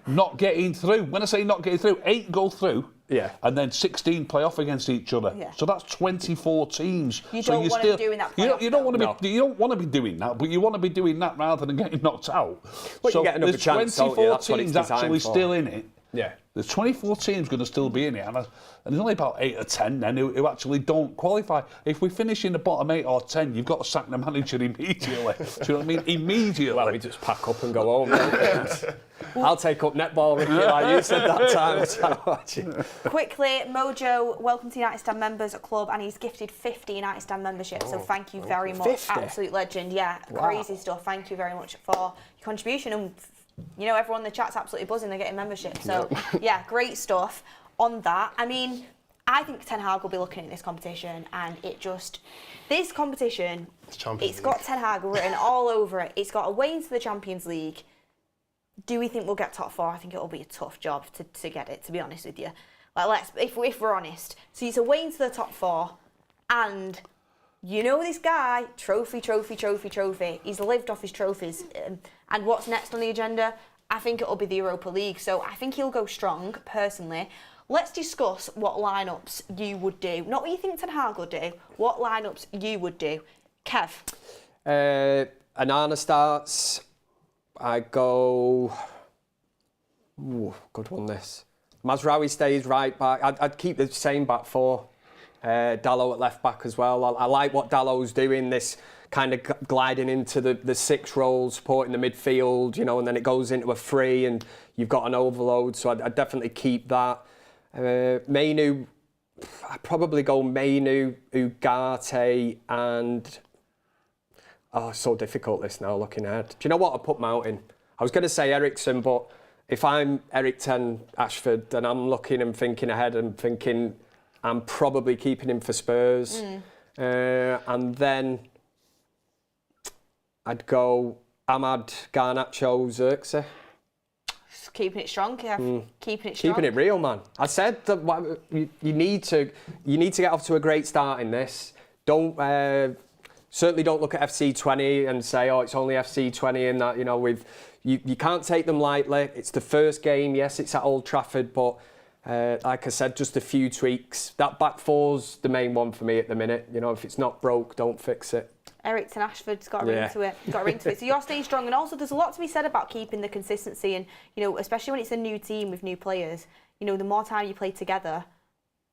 not getting through. When I say not getting through, 8 go through. Yeah. And then 16 play off against each other. Yeah. So that's 24 teams. You don't want to be doing that. You don't want to be doing that, but you want to be doing that rather than getting knocked out. But so you get another chance, don't you? That's what it's teams designed actually for. still in it. Yeah. There's 24 teams going to still be in it, and there's only about 8 or 10 then who actually don't qualify. If we finish in the bottom 8 or 10, you've got to sack the manager immediately. Do you know what I mean? Immediately. Well, we just pack up and go home. I'll take up netball, Ricky, like you said that time. Quickly, Mojo, welcome to United Stand Members Club, and he's gifted 50 United Stand memberships, so thank you very much. 50? Absolute legend, yeah. Wow. Crazy stuff. Thank you very much for your contribution. And, everyone in the chat's absolutely buzzing. They're getting membership. So, yeah, great stuff on that. I mean, I think Ten Hag will be looking at this competition, and this competition, it's got Ten Hag written all over it. It's got a way into the Champions League. Do we think we'll get top 4? I think it'll be a tough job to get it, to be honest with you. If we're honest. So it's a way into the top 4, and this guy, trophy. He's lived off his trophies. And what's next on the agenda? I think it'll be the Europa League. So I think he'll go strong, personally. Let's discuss what lineups you would do. Not what you think Ten Hag would do, what lineups you would do. Kev? Anana starts. I go... Ooh, good one, this. Mazraoui stays right back. I'd keep the same back four. Dalot at left back as well. I like what Dalot's doing, this kind of gliding into the 6 role, supporting the midfield, you know, and then it goes into a 3 and you've got an overload. So I'd definitely keep that. Mainu, I'd probably go Mainu, Ugarte and... Oh, it's so difficult this now, looking ahead. Do you know what? I'd put Mount in. I was going to say Eriksen, but if I'm Erik Ten Ashford and I'm looking and thinking ahead and thinking I'm probably keeping him for Spurs. And then I'd go Ahmad, Garnacho, Xerxes. Just keeping it strong, Kev. Keeping it strong. Keeping it real, man. I said that you need to get off to a great start in this. Certainly don't look at FC Twente and say, oh, it's only FC Twente and that, you know, you can't take them lightly. It's the first game, yes, it's at Old Trafford, but like I said, just a few tweaks. That back four's the main one for me at the minute. You know, if it's not broke, don't fix it. Erik Ten Ashford's got a ring to it. Got a ring to it. So you're staying strong, and also there's a lot to be said about keeping the consistency. And you know, especially when it's a new team with new players, you know, the more time you play together,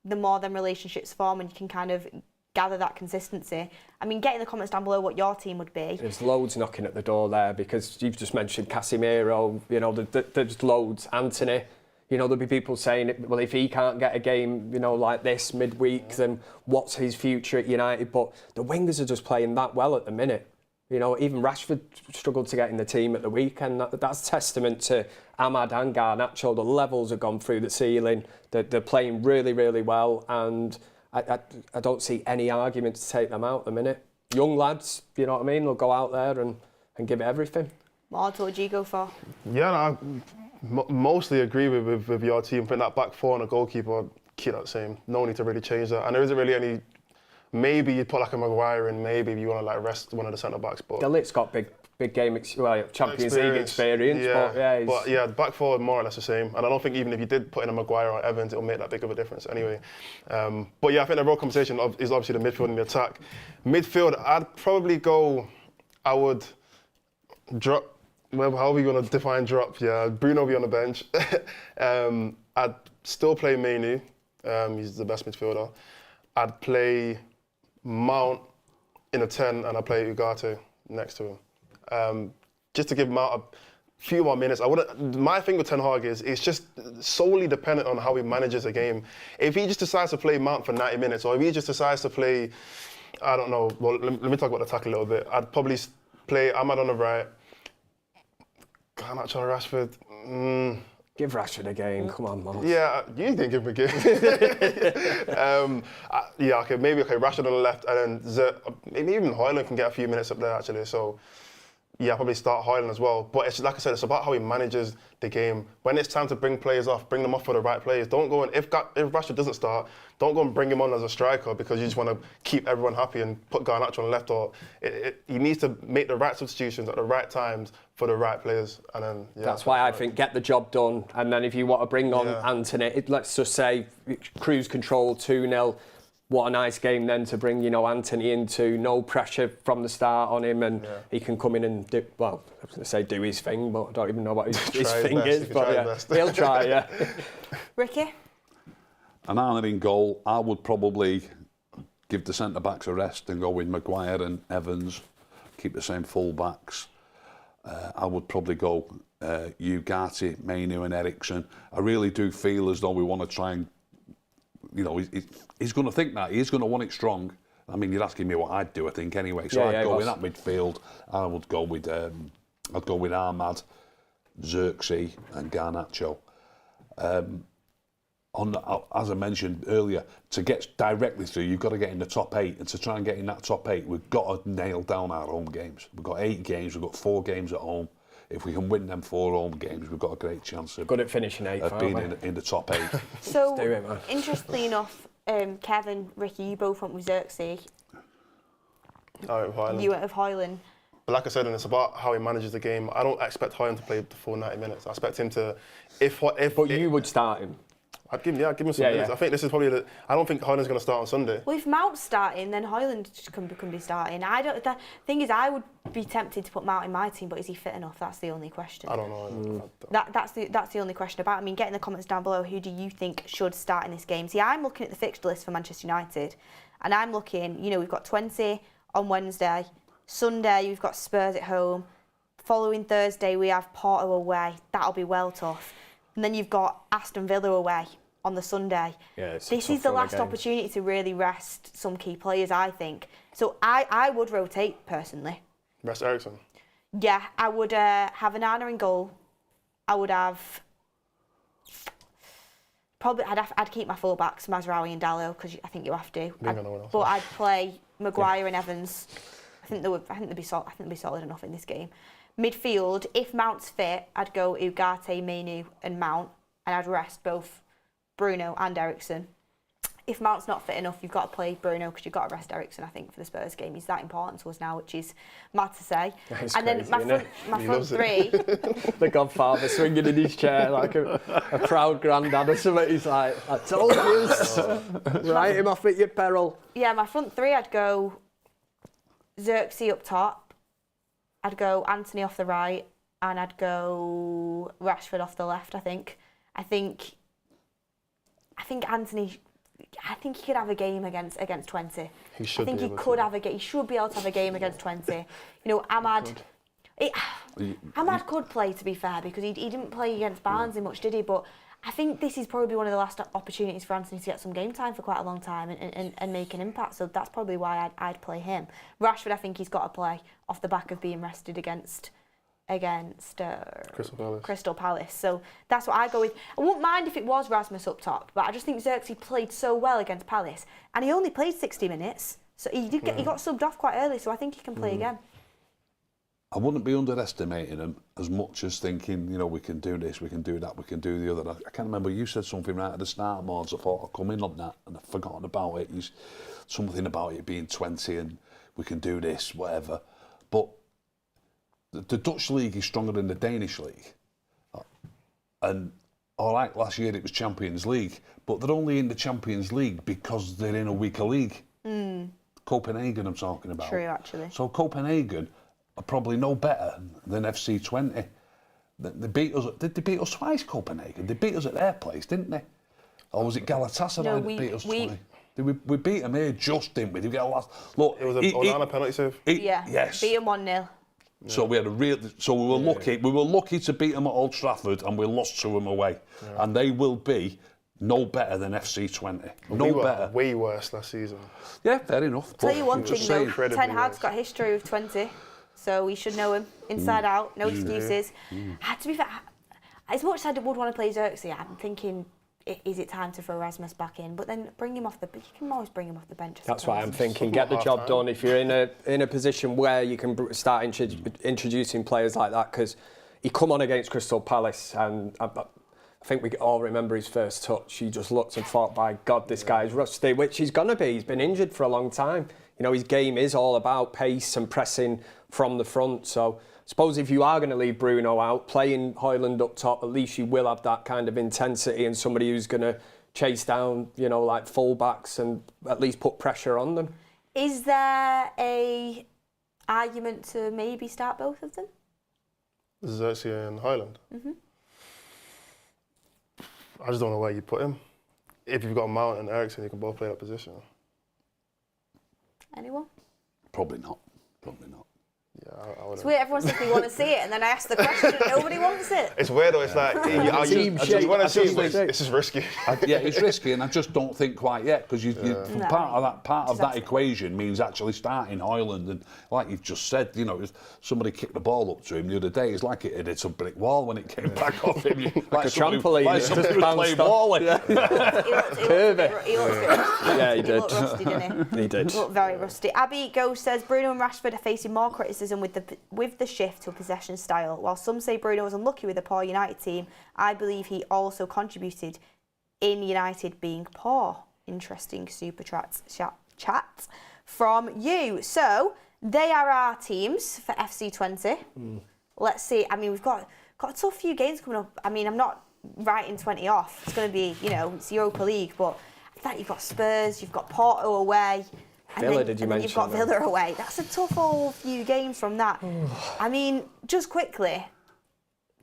the more them relationships form, and you can kind of gather that consistency. I mean, get in the comments down below what your team would be. There's loads knocking at the door there because you've just mentioned Casemiro. You know, there's loads. Anthony. You know, there'll be people saying, well, if he can't get a game, you know, like this midweek, then what's his future at United? But the wingers are just playing that well at the minute. You know, even Rashford struggled to get in the team at the weekend. That's testament to Ahmad and Garnacho. The levels have gone through the ceiling. They're playing really, really well. And I don't see any argument to take them out at the minute. Young lads, you know what I mean? They'll go out there and give it everything. What would you go for? Yeah, I mostly agree with your team. Putting that back four and a goalkeeper, keep that same. No need to really change that. And there isn't really any... Maybe you'd put like a Maguire in, maybe if you want to like rest one of the centre-backs. But Delit's got big game, Champions League experience. Yeah, but yeah, the back four more or less the same. And I don't think even if you did put in a Maguire or Evans, it'll make that big of a difference anyway. But yeah, I think the real conversation is obviously the midfield and the attack. Midfield, I'd probably go... I would drop... Well, how are we going to define drop? Yeah, Bruno will be on the bench. I'd still play Mainu. He's the best midfielder. I'd play Mount in a 10 and I'd play Ugarte next to him. Just to give Mount a few more minutes. My thing with Ten Hag is it's just solely dependent on how he manages a game. If he just decides to play Mount for 90 minutes or if he just decides to play, I don't know, well, let me talk about the attack a little bit. I'd probably play Ahmad on the right, Garnacho, Rashford. Give Rashford a game, come on, man. Yeah, you didn't give him a game. Rashford on the left, and then maybe even Højlund can get a few minutes up there actually. So yeah, I'll probably start Højlund as well. But it's like I said, it's about how he manages the game. When it's time to bring players off, bring them off for the right players. Don't go and if Rashford doesn't start, don't go and bring him on as a striker because you just want to keep everyone happy and put Garnacho on the left. Or he needs to make the right substitutions at the right times for the right players. And then that's why I think get the job done. And then if you want to bring on Anthony, let's just say cruise control 2-0. What a nice game then to bring, Anthony into, no pressure from the start on him, and he can come in and do, well, I was going to say do his thing, but I don't even know what his thing is, but he'll try, yeah. Ricky? An Arnold in goal, I would probably give the centre-backs a rest and go with Maguire and Evans, keep the same full-backs. I would probably go Ugarte, Mainu and Eriksen. I really do feel as though we want to try and he's going to think that. He's going to want it strong. I mean, you're asking me what I'd do, I think, anyway. So I'd go with that midfield. I would go with Ahmad, Xerxes and Garnacho. As I mentioned earlier, to get directly through, you've got to get in the top 8. And to try and get in that top 8, we've got to nail down our home games. We've got 8 games. We've got 4 games at home. If we can win them 4 home games, we've got a great chance of good at finishing 8th, of being in the top 8. So, interestingly enough, Kevin, Ricky, you both went with Xerxes. I went with Højlund. You went with Højlund. But like I said, and it's about how he manages the game. I don't expect Højlund to play the full 90 minutes. I expect him to, But you would start him. I'd give him some minutes. I think this is probably I don't think Højlund's going to start on Sunday. Well, if Mount's starting, then Højlund can be starting. The thing is, I would be tempted to put Mount in my team, but is he fit enough? That's the only question. I don't know. That's the only question about. I mean, get in the comments down below. Who do you think should start in this game? See, I'm looking at the fixture list for Manchester United, and I'm looking. We've got Twente on Wednesday. Sunday, we've got Spurs at home. Following Thursday, we have Porto away. That'll be well tough. And then you've got Aston Villa away on the Sunday. Yeah, this is the last opportunity to really rest some key players, I think. So I would rotate, personally. Rest Eriksen? Yeah, I would have Onana in goal. I would have... Probably, I'd keep my full-backs, Mazraoui and Dalot, because I think you have to. But I'd play Maguire and Evans. I think they'd be solid enough in this game. Midfield, if Mount's fit, I'd go Ugarte, Mainu and Mount, and I'd rest both Bruno and Eriksen. If Mount's not fit enough, you've got to play Bruno because you've got to rest Eriksen, I think, for the Spurs game. He's that important to us now, which is mad to say. And then my front three... The Godfather swinging in his chair like a proud granddad or something. He's like, I told you, write him off at your peril. Yeah, my front three, I'd go Xerxes up top, I'd go Anthony off the right, and I'd go Rashford off the left, I think. I think Anthony... I think he could have a game against Twente. He should. I think he could have a game. He should be able to have a game against Twente. Ahmad. Ahmad could play, to be fair, because he didn't play against Barnsley much, did he? But I think this is probably one of the last opportunities for Anthony to get some game time for quite a long time and make an impact. So that's probably why I'd play him. Rashford, I think he's got to play off the back of being rested against Crystal Palace. So that's what I go with. I wouldn't mind if it was Rasmus up top, but I just think Xerxes played so well against Palace, and he only played 60 minutes, so he got subbed off quite early, so I think he can play again. I wouldn't be underestimating him as much as thinking, we can do this, we can do that, we can do the other. I can't remember, you said something right at the start, Mordzs. I thought I'll come in on that, and I've forgotten about it. Something about it being 20 and we can do this, whatever. But the Dutch league is stronger than the Danish league. And all right, last year it was Champions League, but they're only in the Champions League because they're in a weaker league. Copenhagen I'm talking about. True, actually. So Copenhagen are probably no better than FC Twente. They beat us. Did they beat us twice, Copenhagen? They beat us at their place, didn't they? Or was it Galatasaray that beat us twice? We beat them here just, didn't we? Did we get a last... Look, it was an Onana penalty save. Yes. Beat him 1-0. So we had we were lucky. We were lucky to beat them at Old Trafford, and we lost to them away. Yeah. And they will be no better than FC Twente. No better. Way worse last season. Yeah, fair enough. Tell you one thing though, Ten Hag's got history with Twente, so we should know him inside out. No excuses. To be fair, as much as I would want to play Xerxes, I'm thinking, is it time to throw Rasmus back in? But then bring him off the... You can always bring him off the bench. That's why I'm thinking. Get the job done. If you're in a position where you can start introducing players like that, because he come on against Crystal Palace, and I think we all remember his first touch. He just looked and thought, by God, this guy's rusty, which he's gonna be. He's been injured for a long time. His game is all about pace and pressing from the front. So I suppose if you are going to leave Bruno out, playing Højlund up top, at least you will have that kind of intensity and somebody who's going to chase down, like full-backs and at least put pressure on them. Is there a argument to maybe start both of them? Xerxes and Højlund? I just don't know where you put him. If you've got Mount and Eriksen, you can both play that position. Anyone? Probably not. Yeah, I wouldn't. It's weird, everyone says they want to see it, and then I ask the question and nobody wants it. It's weird though, it's like, you want to see it, but it's just risky. It's risky, and I just don't think quite yet, because part of that equation means actually starting Højlund, and like you've just said, somebody kicked the ball up to him the other day, it's like it hit a brick wall when it came back off him. like a trampoline. Like somebody was playing ball. He looked a bit rusty. Yeah, he did. He looked rusty, didn't he? He did. He looked very rusty. Abby Ghost says, Bruno and Rashford are facing more criticism with the shift to a possession style. While some say Bruno was unlucky with a poor United team, I believe he also contributed in United being poor. Interesting super chat from you. So they are our teams for FC Twente. Let's see. I mean, we've got a tough few games coming up. I mean, I'm not writing 20 off. It's going to be, it's Europa League, but after that you've got Spurs, you've got Porto away. Villa, and then you've got Villa away. That's a tough old few games from that. I mean, just quickly,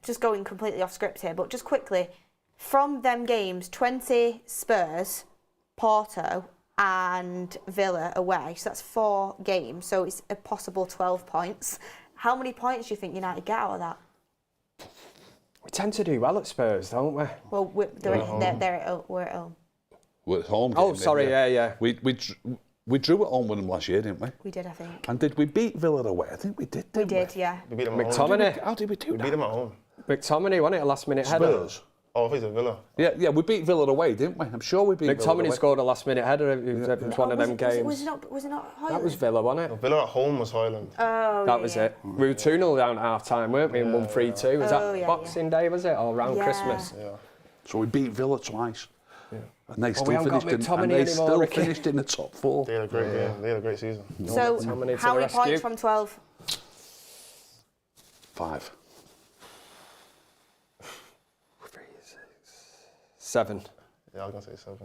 just going completely off script here, but just quickly, from them games, 20 Spurs, Porto and Villa away, so that's 4 games, so it's a possible 12 points. How many points do you think United get out of that? We tend to do well at Spurs, don't we? Well, we're at home. We're at home. Oh, sorry, yeah. We drew at home with them last year, didn't we? We did, I think. And did we beat Villa away? I think we did, didn't we? We did, yeah. We beat them at home. McTominay. How did we do that? We beat them at home. McTominay, wasn't it? A last-minute header. Spurs. Oh, I think it's Villa. Yeah, we beat Villa away, didn't we? I'm sure we beat Villa away. McTominay scored a last-minute header. It was one of them games. Was it not Highland? That was Villa, wasn't it? Villa at home was Highland. Oh, That was it. We were 2-0 down at half-time, weren't we? And won 3-2. Was that Boxing Day, was it? Or around Christmas? Yeah. So we beat Villa twice. Yeah. And they still we haven't got finished in the top 4. They had a great game. They had a great season. So, how many points from 12? 5. 3, 6, 7. Yeah, I was going to say 7.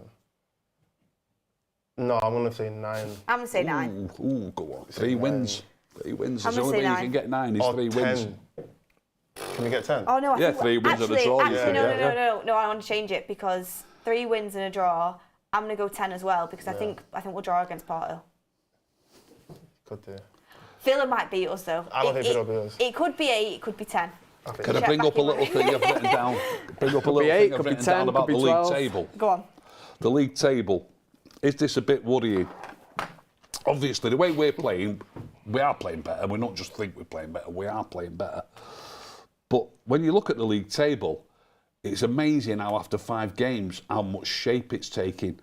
No, I'm going to say 9. I'm going to say 9. Ooh, go on. 3 wins. 3 wins. I'm The only gonna say way you 9. can get 9 is Or 3 10. wins. Can we get 10? Oh, no, I think 3 wins and a draw. No, I want to change it because 3 wins and a draw. I'm going to go 10 as well because I think we'll draw against Porto. Could do. Villa might beat us though. I don't think Villa will beat us. It could be 8, it could be 10. Can I bring up a little thing I've written down? Bring up a little thing I've written down about the league table. Go on. The league table. Is this a bit worrying? Obviously, the way we're playing, we are playing better. We don't just think we're playing better, we are playing better. But when you look at the league table, it's amazing how after 5 games, how much shape it's taking.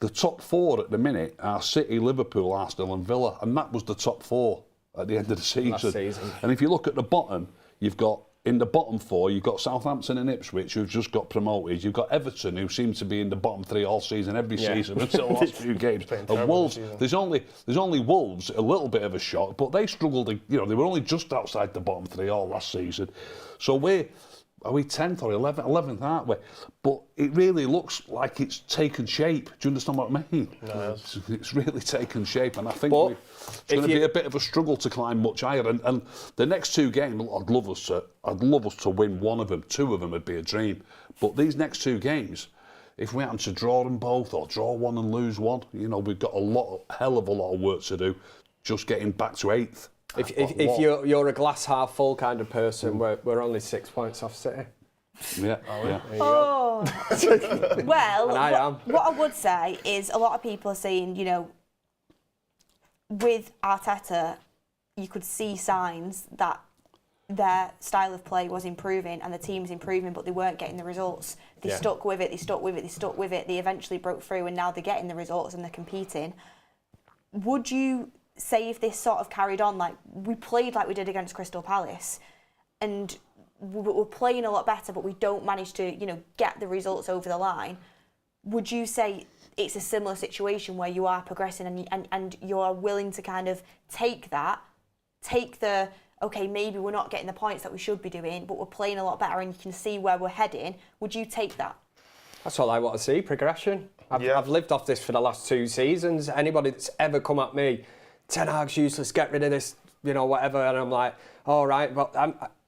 The top 4 at the minute are City, Liverpool, Arsenal and Villa, and that was the top 4 at the end of the season. Last season. And if you look at the bottom, you've got, in the bottom 4, you've got Southampton and Ipswich, who've just got promoted. You've got Everton, who seem to be in the bottom 3 all season, every season, until the last few games. And Wolves, there's only Wolves, a little bit of a shock, but they struggled, they were only just outside the bottom 3 all last season. So are we 10th or 11th, aren't we? But it really looks like it's taken shape. Do you understand what I mean? No, it's really taken shape, and I think it's going to be a bit of a struggle to climb much higher. And the next 2 games, I'd love us to win one of them. 2 of them would be a dream. But these next 2 games, if we happen to draw them both or draw one and lose one, we've got hell of a lot of work to do, just getting back to 8th. If you're a glass half full kind of person, we're only 6 points off City. Yeah. Oh, well, And I am. What I would say is a lot of people are saying, with Arteta, you could see signs that their style of play was improving and the team's improving, but they weren't getting the results. They stuck with it. They eventually broke through, and now they're getting the results and they're competing. Would you say if this sort of carried on, like we played like we did against Crystal Palace, and we're playing a lot better, but we don't manage to, get the results over the line, would you say it's a similar situation where you are progressing and you're willing to kind of take the, okay, maybe we're not getting the points that we should be doing, but we're playing a lot better and you can see where we're heading? Would you take that? That's all I want to see, progression. I've lived off this for the last 2 seasons. Anybody that's ever come at me, Ten Hag's useless, get rid of this, whatever, and I'm like, all right, well,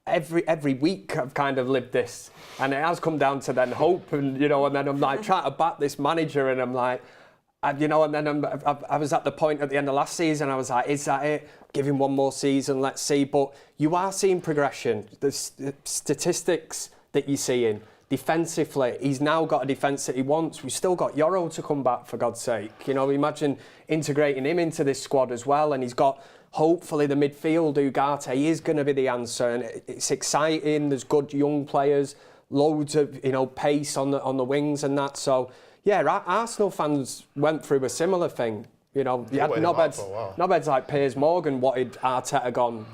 every week I've kind of lived this, and it has come down to then hope, and and then I'm like trying to back this manager, and I'm like, and then I was at the point at the end of last season, I was like, is that it? Give him one more season, let's see. But you are seeing progression. The statistics that you're seeing. Defensively, he's now got a defence that he wants. We've still got Euro to come back, for God's sake. Imagine integrating him into this squad as well. And he's got, hopefully, the midfield. Ugarte is going to be the answer. And it's exciting. There's good young players, loads of pace on the wings and that. So, yeah, Arsenal fans went through a similar thing. You had knobheads like Piers Morgan wanted Arteta gone,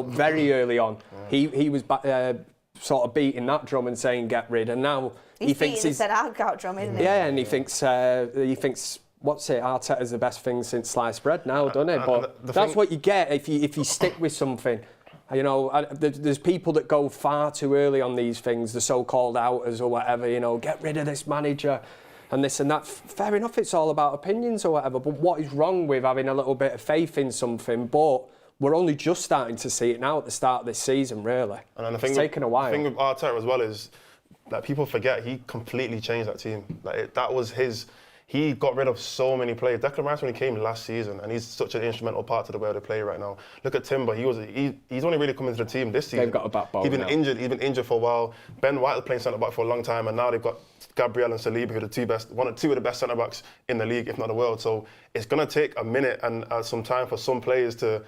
very early on. Yeah. He was sort of beating that drum and saying get rid, and now he thinks he's... Ten Hag out drum, isn't he? Yeah, and he thinks Arteta's the best thing since sliced bread now, doesn't it? But that's what you get if you stick with something. You know, there's people that go far too early on these things, the so-called outers or whatever, you know, get rid of this manager and this and that. Fair enough, it's all about opinions or whatever, but what is wrong with having a little bit of faith in something? But we're only just starting to see it now at the start of this season, really. And it's taken a while. The thing with Arteta as well is that people forget he completely changed that team. Like, that was his... He got rid of so many players. Declan Rice when he came last season, and he's such an instrumental part to the way they play right now. Look at Timber. He's only really come into the team this season. They've got a backbone. He's been injured. He's been injured for a while. Ben White was playing centre back for a long time, and now they've got Gabriel and Saliba, who are the two of the best centre backs in the league, if not the world. So it's going to take a minute and some time for some players that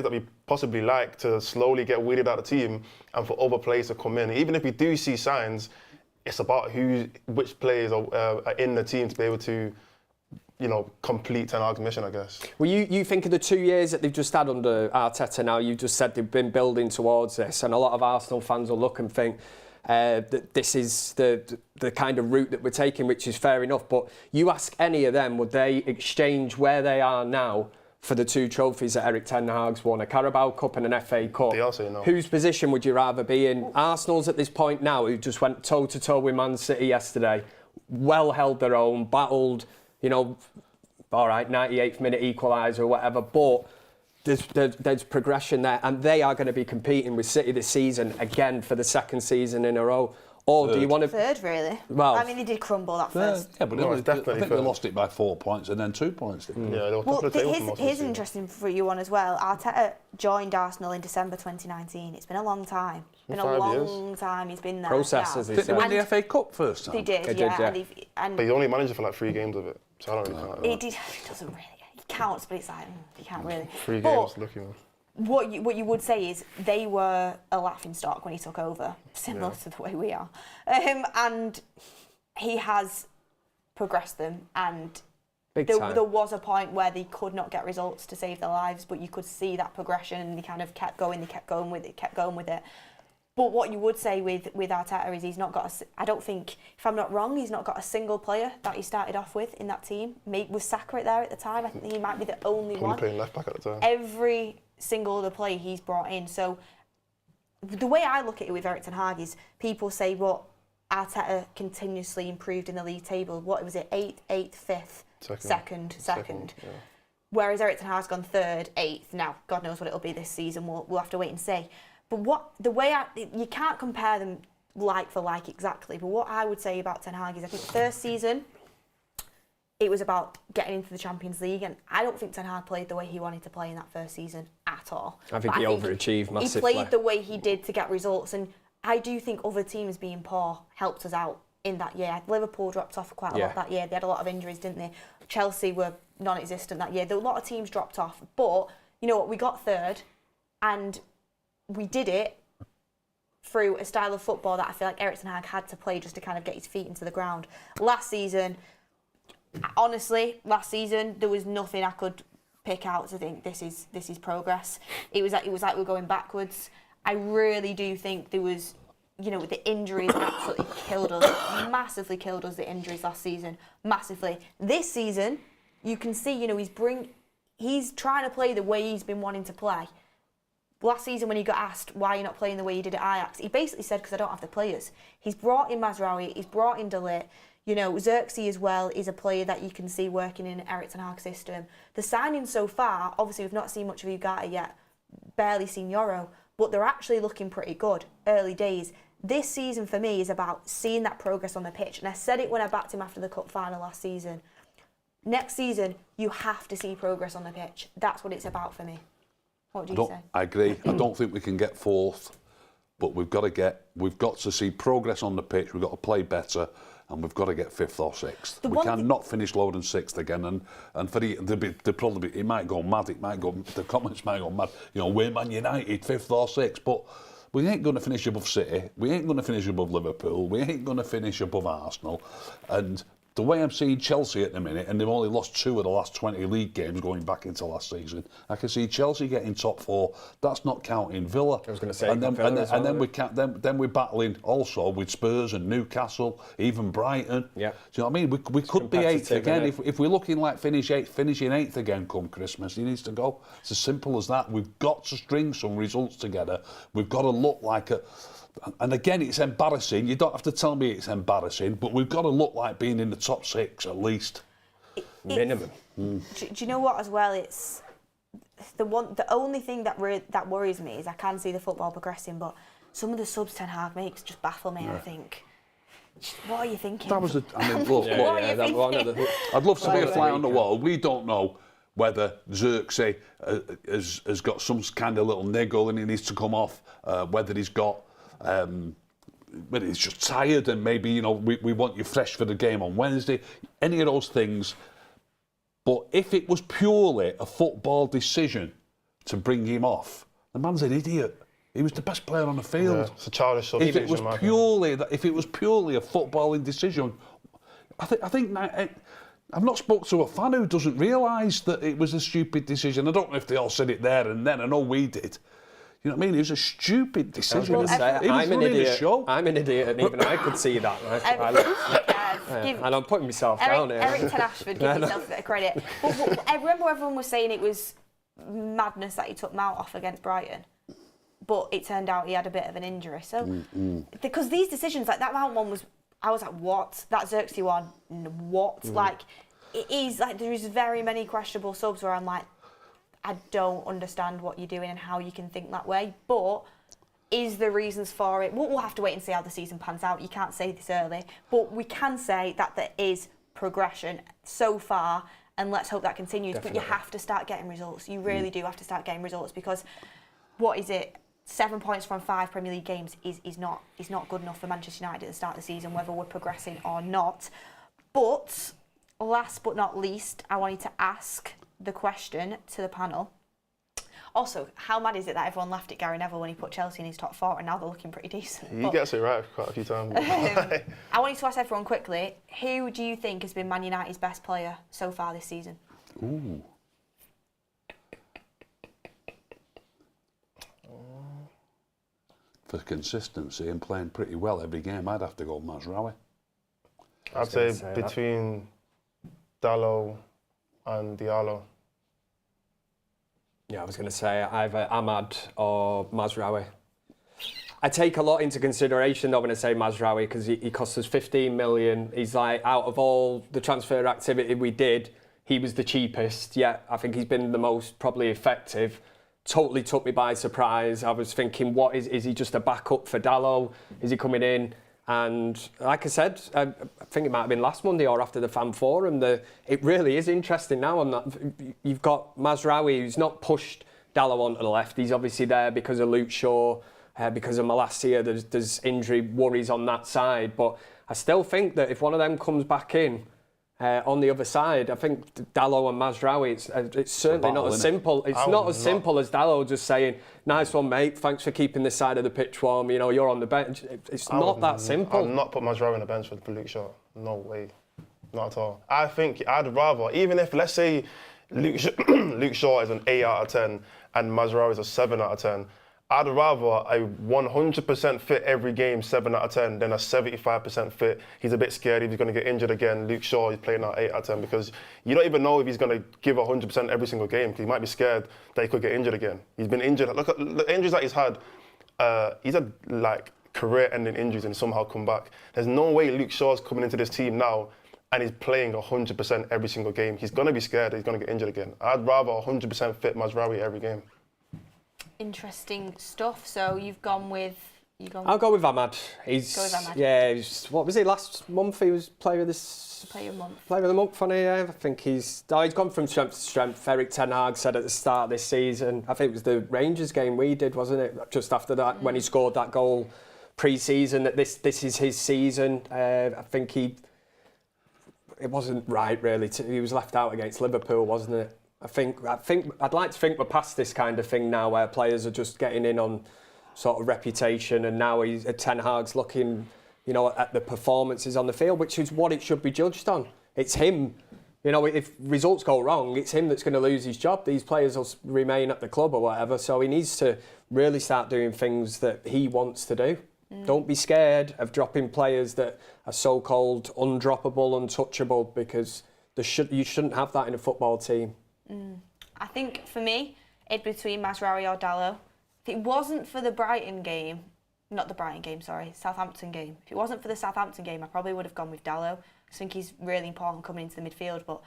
we possibly like to slowly get weeded out of the team, and for other players to come in. Even if we do see signs, it's about which players are in the team to be able to, you know, complete Ten Hag's mission, I guess. Well, you think of the 2 years that they've just had under Arteta now, you just said they've been building towards this, and a lot of Arsenal fans will look and think that this is the kind of route that we're taking, which is fair enough. But you ask any of them, would they exchange where they are now for the 2 trophies that Erik Ten Hag's won, a Carabao Cup and an FA Cup? They all say no. Whose position would you rather be in? Arsenal's at this point now, who just went toe-to-toe with Man City yesterday, well held their own, battled, you know, all right, 98th minute equaliser or whatever, but there's progression there, and they are going to be competing with City this season again for the 2nd season in a row. Or do you want to... Third, really. Well, I mean, they did crumble that first. Yeah, but I think they lost it by 4 points and then 2 points. Didn't they? Yeah, there were a couple of tables from here's an interesting for you one as well. Arteta joined Arsenal in December 2019. It's been a long time. It's been a long time he's been there. Process, as they Did they say. win the FA Cup first time? They did, They yeah. did, And But he's only managed for like 3 games of it, so I don't really count that. He doesn't really. He counts, but it's like, he can't really. 3 But games, lucky man. what you would say is they were a laughing stock when he took over, similar to the way we are. And he has progressed them, and there was a point where they could not get results to save their lives, but you could see that progression, and they kind of kept going with it. But what you would say with Arteta is he's not got I don't think, if I'm not wrong, he's not got a single player that he started off with in that team. Was Saka there at the time? I think he might be the only one. Playing left back at the time. Every single other player he's brought in. So the way I look at it with Erik Ten Hag is people say, well, Arteta continuously improved in the league table. What was it? 8th, 5th, second. Yeah. Whereas Erik Ten Hag's gone 3rd, 8th. Now, God knows what it'll be this season. We'll have to wait and see. But you can't compare them like for like exactly. But what I would say about Ten Hag is, I think first season, it was about getting into the Champions League, and I don't think Ten Hag played the way he wanted to play in that first season at all. I think he overachieved massively. He played the way he did to get results, and I do think other teams being poor helped us out in that year. Liverpool dropped off quite a lot that year. They had a lot of injuries, didn't they? Chelsea were non-existent that year. There were a lot of teams dropped off, but you know what? We got 3rd, and we did it through a style of football that I feel like Erik Ten Hag had to play just to kind of get his feet into the ground. Honestly, last season there was nothing I could pick out to think this is progress. It was like we're going backwards. I really do think there was, you know, the injuries absolutely killed us, massively killed us. The injuries last season, massively. This season, you can see, you know, he's trying to play the way he's been wanting to play. Last season, when he got asked why you're not playing the way you did at Ajax, he basically said, because I don't have the players. He's brought in Mazraoui, he's brought in De Ligt. You know, Xerxes as well is a player that you can see working in Erik Ten Hag's system. The signings so far, obviously we've not seen much of Ugarte yet, barely seen Yoro, but they're actually looking pretty good, early days. This season for me is about seeing that progress on the pitch, and I said it when I backed him after the cup final last season. Next season, you have to see progress on the pitch. That's what it's about for me. What do you say? I agree. I don't think we can get 4th, but we've got to see progress on the pitch. We've got to play better, and we've got to get 5th or 6th. We cannot finish lower than 6th again, and for it might go mad. The comments might go mad. You know, we're Man United, 5th or 6th, but we ain't going to finish above City. We ain't going to finish above Liverpool. We ain't going to finish above Arsenal, and the way I'm seeing Chelsea at the minute, and they've only lost 2 of the last 20 league games going back into last season, I can see Chelsea getting top 4. That's not counting Villa. I was going to say, and then, Villa as well, then we're battling also with Spurs and Newcastle, even Brighton. Yeah. Do you know what I mean? We could be 8th again. If we're looking like finishing 8th again come Christmas, he needs to go. It's as simple as that. We've got to string some results together. We've got to look like a... And again, it's embarrassing. You don't have to tell me it's embarrassing, but we've got to look like being in the top 6 at least. Minimum. Do you know what as well? It's the only thing that worries me is I can see the football progressing, but some of the subs Ten Hag makes just baffle me. I think. What are you thinking? That was a... I mean, look, What are you thinking? I'd love to be a fly on the wall. We don't know whether Xerxes has got some kind of little niggle and he needs to come off, whether he's got... but he's just tired and maybe, you know, we want you fresh for the game on Wednesday. Any of those things. But if it was purely a football decision to bring him off, the man's an idiot. He was the best player on the field. Yeah, it's a childish If it was substitution, purely a footballing decision, I think I've not spoke to a fan who doesn't realise that it was a stupid decision. I don't know if they all said it there and then. I know we did. You know what I mean? It was a stupid decision. I'm an idiot. I'm an idiot, and even I could see that. And I'm putting myself down here. Erik Ten Hag, give yourself a bit of credit. But I remember everyone was saying it was madness that he took Mount off against Brighton. But it turned out he had a bit of an injury. So, because these decisions, like that Mount one was, I was like, what? That Xerxes one, what? Like, it is like there is very many questionable subs where I'm like, I don't understand what you're doing and how you can think that way. But is there reasons for it? We'll have to wait and see how the season pans out. You can't say this early. But we can say that there is progression so far, and let's hope that continues. Definitely. But you have to start getting results. You really do have to start getting results, because what is it? 7 points from 5 Premier League games is not good enough for Manchester United at the start of the season, whether we're progressing or not. But last but not least, I wanted to ask the question to the panel. Also, how mad is it that everyone laughed at Gary Neville when he put Chelsea in his top 4 and now they're looking pretty decent? He gets it right quite a few times. I wanted to ask everyone quickly, who do you think has been Man United's best player so far this season? Ooh. For consistency and playing pretty well every game, I'd have to go Mazraoui. I'd say between Dalot and Diallo. Yeah, I was going to say either Ahmad or Mazraoui. I take a lot into consideration, though, when I say Mazraoui, because he cost us 15 million. He's like, out of all the transfer activity we did, he was the cheapest. Yeah, I think he's been the most probably effective. Totally took me by surprise. I was thinking, what is he just a backup for Dalot? Is he coming in? And like I said, I think it might have been last Monday or after the fan forum, it really is interesting now. You've got Mazraoui, who's not pushed Dalot onto the left. He's obviously there because of Luke Shaw, because of Malacia. There's injury worries on that side. But I still think that if one of them comes back in, on the other side, I think Dalot and Mazraoui, it's certainly not as simple. It's not as simple as Dalot just saying, "Nice one, mate. Thanks for keeping this side of the pitch warm. You know, you're on the bench." It's not that simple. I'd not put Mazraoui on the bench for Luke Shaw. No way, not at all. I think I'd rather, even if let's say Luke Shaw is an 8 out of 10 and Mazraoui is a 7 out of 10. I'd rather a 100% fit every game, 7 out of 10, than a 75% fit. He's a bit scared if he's going to get injured again. Luke Shaw is playing at 8 out of 10 because you don't even know if he's going to give 100% every single game because he might be scared that he could get injured again. He's been injured. Look at the injuries that he's had. He's had like career-ending injuries and somehow come back. There's no way Luke Shaw's coming into this team now and he's playing 100% every single game. He's going to be scared that he's going to get injured again. I'd rather 100% fit Mazraoui every game. Interesting stuff. So you've gone with... I'll go with Ahmad. Go with Ahmad. Yeah, what was he last month? He was player of the month. Player of the month, funny. I think he's gone from strength to strength. Erik Ten Hag said at the start of this season, I think it was the Rangers game we did, wasn't it? Just after that, when he scored that goal pre-season, that this is his season. I think it wasn't right really. He was left out against Liverpool, wasn't it? I think I'd like to think we're past this kind of thing now, where players are just getting in on sort of reputation, and now Ten Hag's looking you know, at the performances on the field, which is what it should be judged on. It's him. You know, if results go wrong, it's him that's going to lose his job. These players will remain at the club or whatever. So he needs to really start doing things that he wants to do. Don't be scared of dropping players that are so-called undroppable, untouchable, because you shouldn't have that in a football team. I think for me, it'd be between Mazraoui or Dalot. If it wasn't for the Southampton game, if it wasn't for the Southampton game, I probably would have gone with Dalot. I think he's really important coming into the midfield, but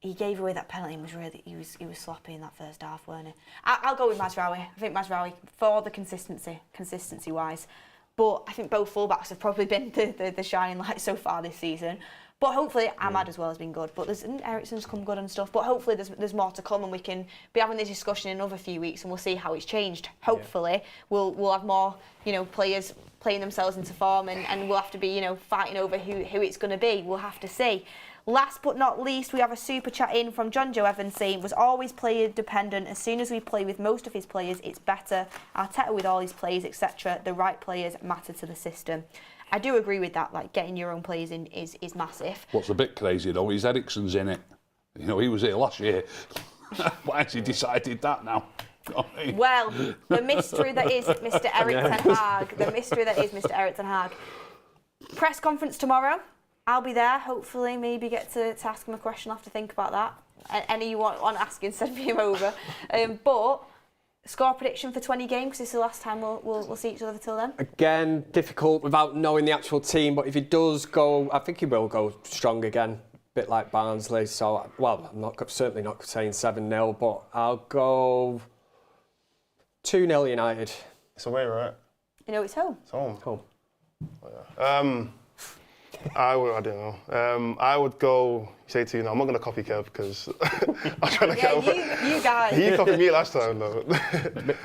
he gave away that penalty and he was sloppy in that first half, weren't he? I'll go with Mazraoui. I think Mazraoui for the consistency-wise. But I think both fullbacks have probably been the shining light so far this season. But hopefully Ahmad as well has been good. But Eriksen's come good and stuff. But hopefully there's more to come, and we can be having this discussion in another few weeks, and we'll see how it's changed. Hopefully we'll have more, you know, players playing themselves into form, and we'll have to be, you know, fighting over who it's going to be. We'll have to see. Last but not least, we have a super chat in from John Joe Evans saying, was always player dependent. As soon as we play with most of his players, it's better. Arteta with all his players, etc. The right players matter to the system. I do agree with that. Like, getting your own players in is massive. What's a bit crazy though is Eriksen's in it. You know, he was here last year. Why has he decided that now? Well, the mystery that is Mr. Erik Ten Hag. The mystery that is Mr. Erik Ten Hag. Press conference tomorrow. I'll be there. Hopefully, maybe get to ask him a question. I'll have to think about that. Any you want asking, send me him over. But score prediction for 20 games, because this is the last time we'll see each other till then. Again, difficult without knowing the actual team, but if he does go, I think he will go strong again, a bit like Barnsley. So, well, I'm certainly not saying 7-0, but I'll go 2-0 United. It's away, right? You know, it's home. It's home. Home. Oh, yeah. I don't know. I would go, say 2-0. I'm not going to copy Kev because I'm trying to get over. You guys. He copied me last time, though.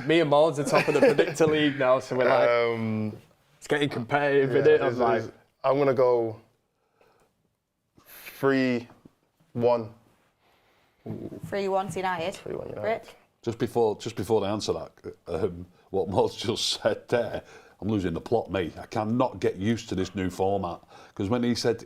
Me and Mordzs are top of the predictor league now, so we're like, it's getting competitive, isn't it? I'm going to go 3-1. 3-1 to United. 3-1 United. Rick? Just before they answer that, what Mordzs just said there, I'm losing the plot, me. I cannot get used to this new format. Because when he said,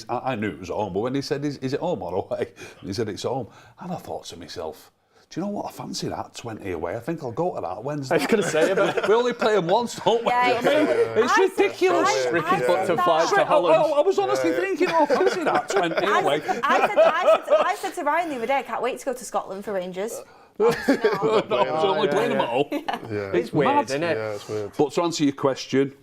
I knew it was at home, but when he said, is it home or away? And he said, it's home. And I thought to myself, do you know what? I fancy that 20 away. I think I'll go to that Wednesday. I was going to say it. We only play them once, don't we? Yeah, it's ridiculous. Ricky booked a flight to Holland. I was honestly thinking, fancy that 20 away. I said to Ryan the other day, I can't wait to go to Scotland for Rangers. I was only playing them at home. Yeah. It's weird, mad. isn't it? Yeah, it's weird. But to answer your question,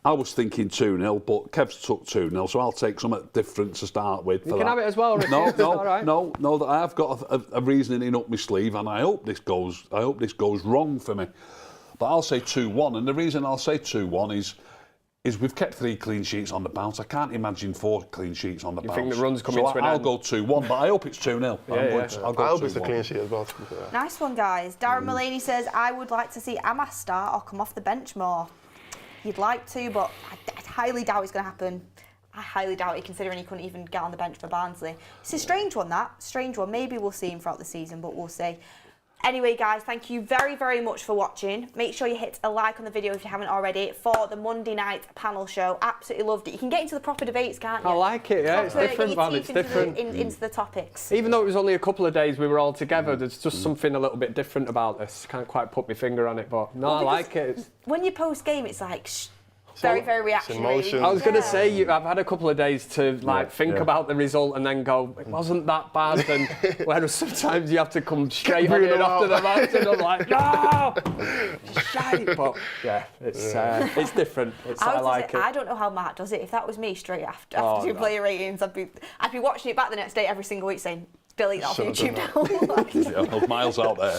I was thinking 2-0, but Kev's took 2-0, so I'll take something different to start with. You can have it as well, Ricky. No, that I have got a reasoning up my sleeve, and I hope this goes wrong for me. But I'll say 2-1, and the reason I'll say 2-1 is we've kept 3 clean sheets on the bounce. I can't imagine 4 clean sheets on the bounce. You think the run's coming to an I'll end? I'll go 2-1, but I hope it's 2-0. I hope it's a clean sheet as well. Nice one, guys. Darren Mullaney says, I would like to see Amas start or come off the bench more. You'd like to, but I highly doubt it's going to happen. I highly doubt it, considering he couldn't even get on the bench for Barnsley. It's a strange one, that. Strange one. Maybe we'll see him throughout the season, but we'll see. Anyway, guys, thank you very, very much for watching. Make sure you hit a like on the video if you haven't already for the Monday night panel show. Absolutely loved it. You can get into the proper debates, can't you? I like it, yeah. It's different, man. It's different. Into the topics. Even though it was only a couple of days we were all together, there's just something a little bit different about this. Can't quite put my finger on it, but no, I like it. When you post game, it's like very, very reactionary. emotion. I was going to say, I've had a couple of days to think about the result and then go, it wasn't that bad. And whereas sometimes you have to come straight on in after the match, and I'm like, no, shite. But yeah, it's different. I like it. I don't know how Matt does it. If that was me, straight after two player ratings, I'd be watching it back the next day every single week, saying, delete that off YouTube now. Miles out there.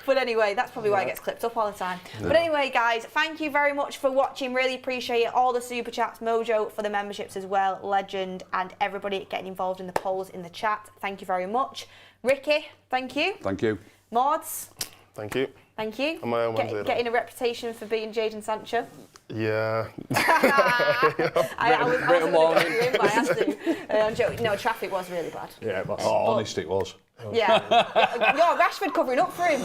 But anyway, that's probably why it gets clipped up all the time. Yeah. But anyway, guys, thank you very much for watching. Really appreciate it. All the super chats, Mojo for the memberships as well, Legend, and everybody getting involved in the polls in the chat. Thank you very much. Ricky, thank you. Thank you. Mordzs. Thank you. Thank you. On my own Wednesday, getting a reputation for being Jadon Sancho. Yeah. I wasn't going to get you in, but I had to. No, traffic was really bad. Yeah, it was. Oh, honest it was. Yeah. No, Rashford covering up for him.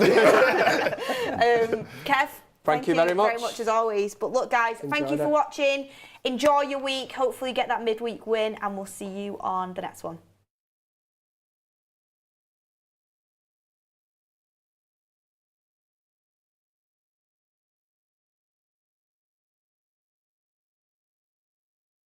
Kev, Thank you very much. Very much as always. But look, guys, thank you for watching. Enjoy your week. Hopefully, get that midweek win, and we'll see you on the next one.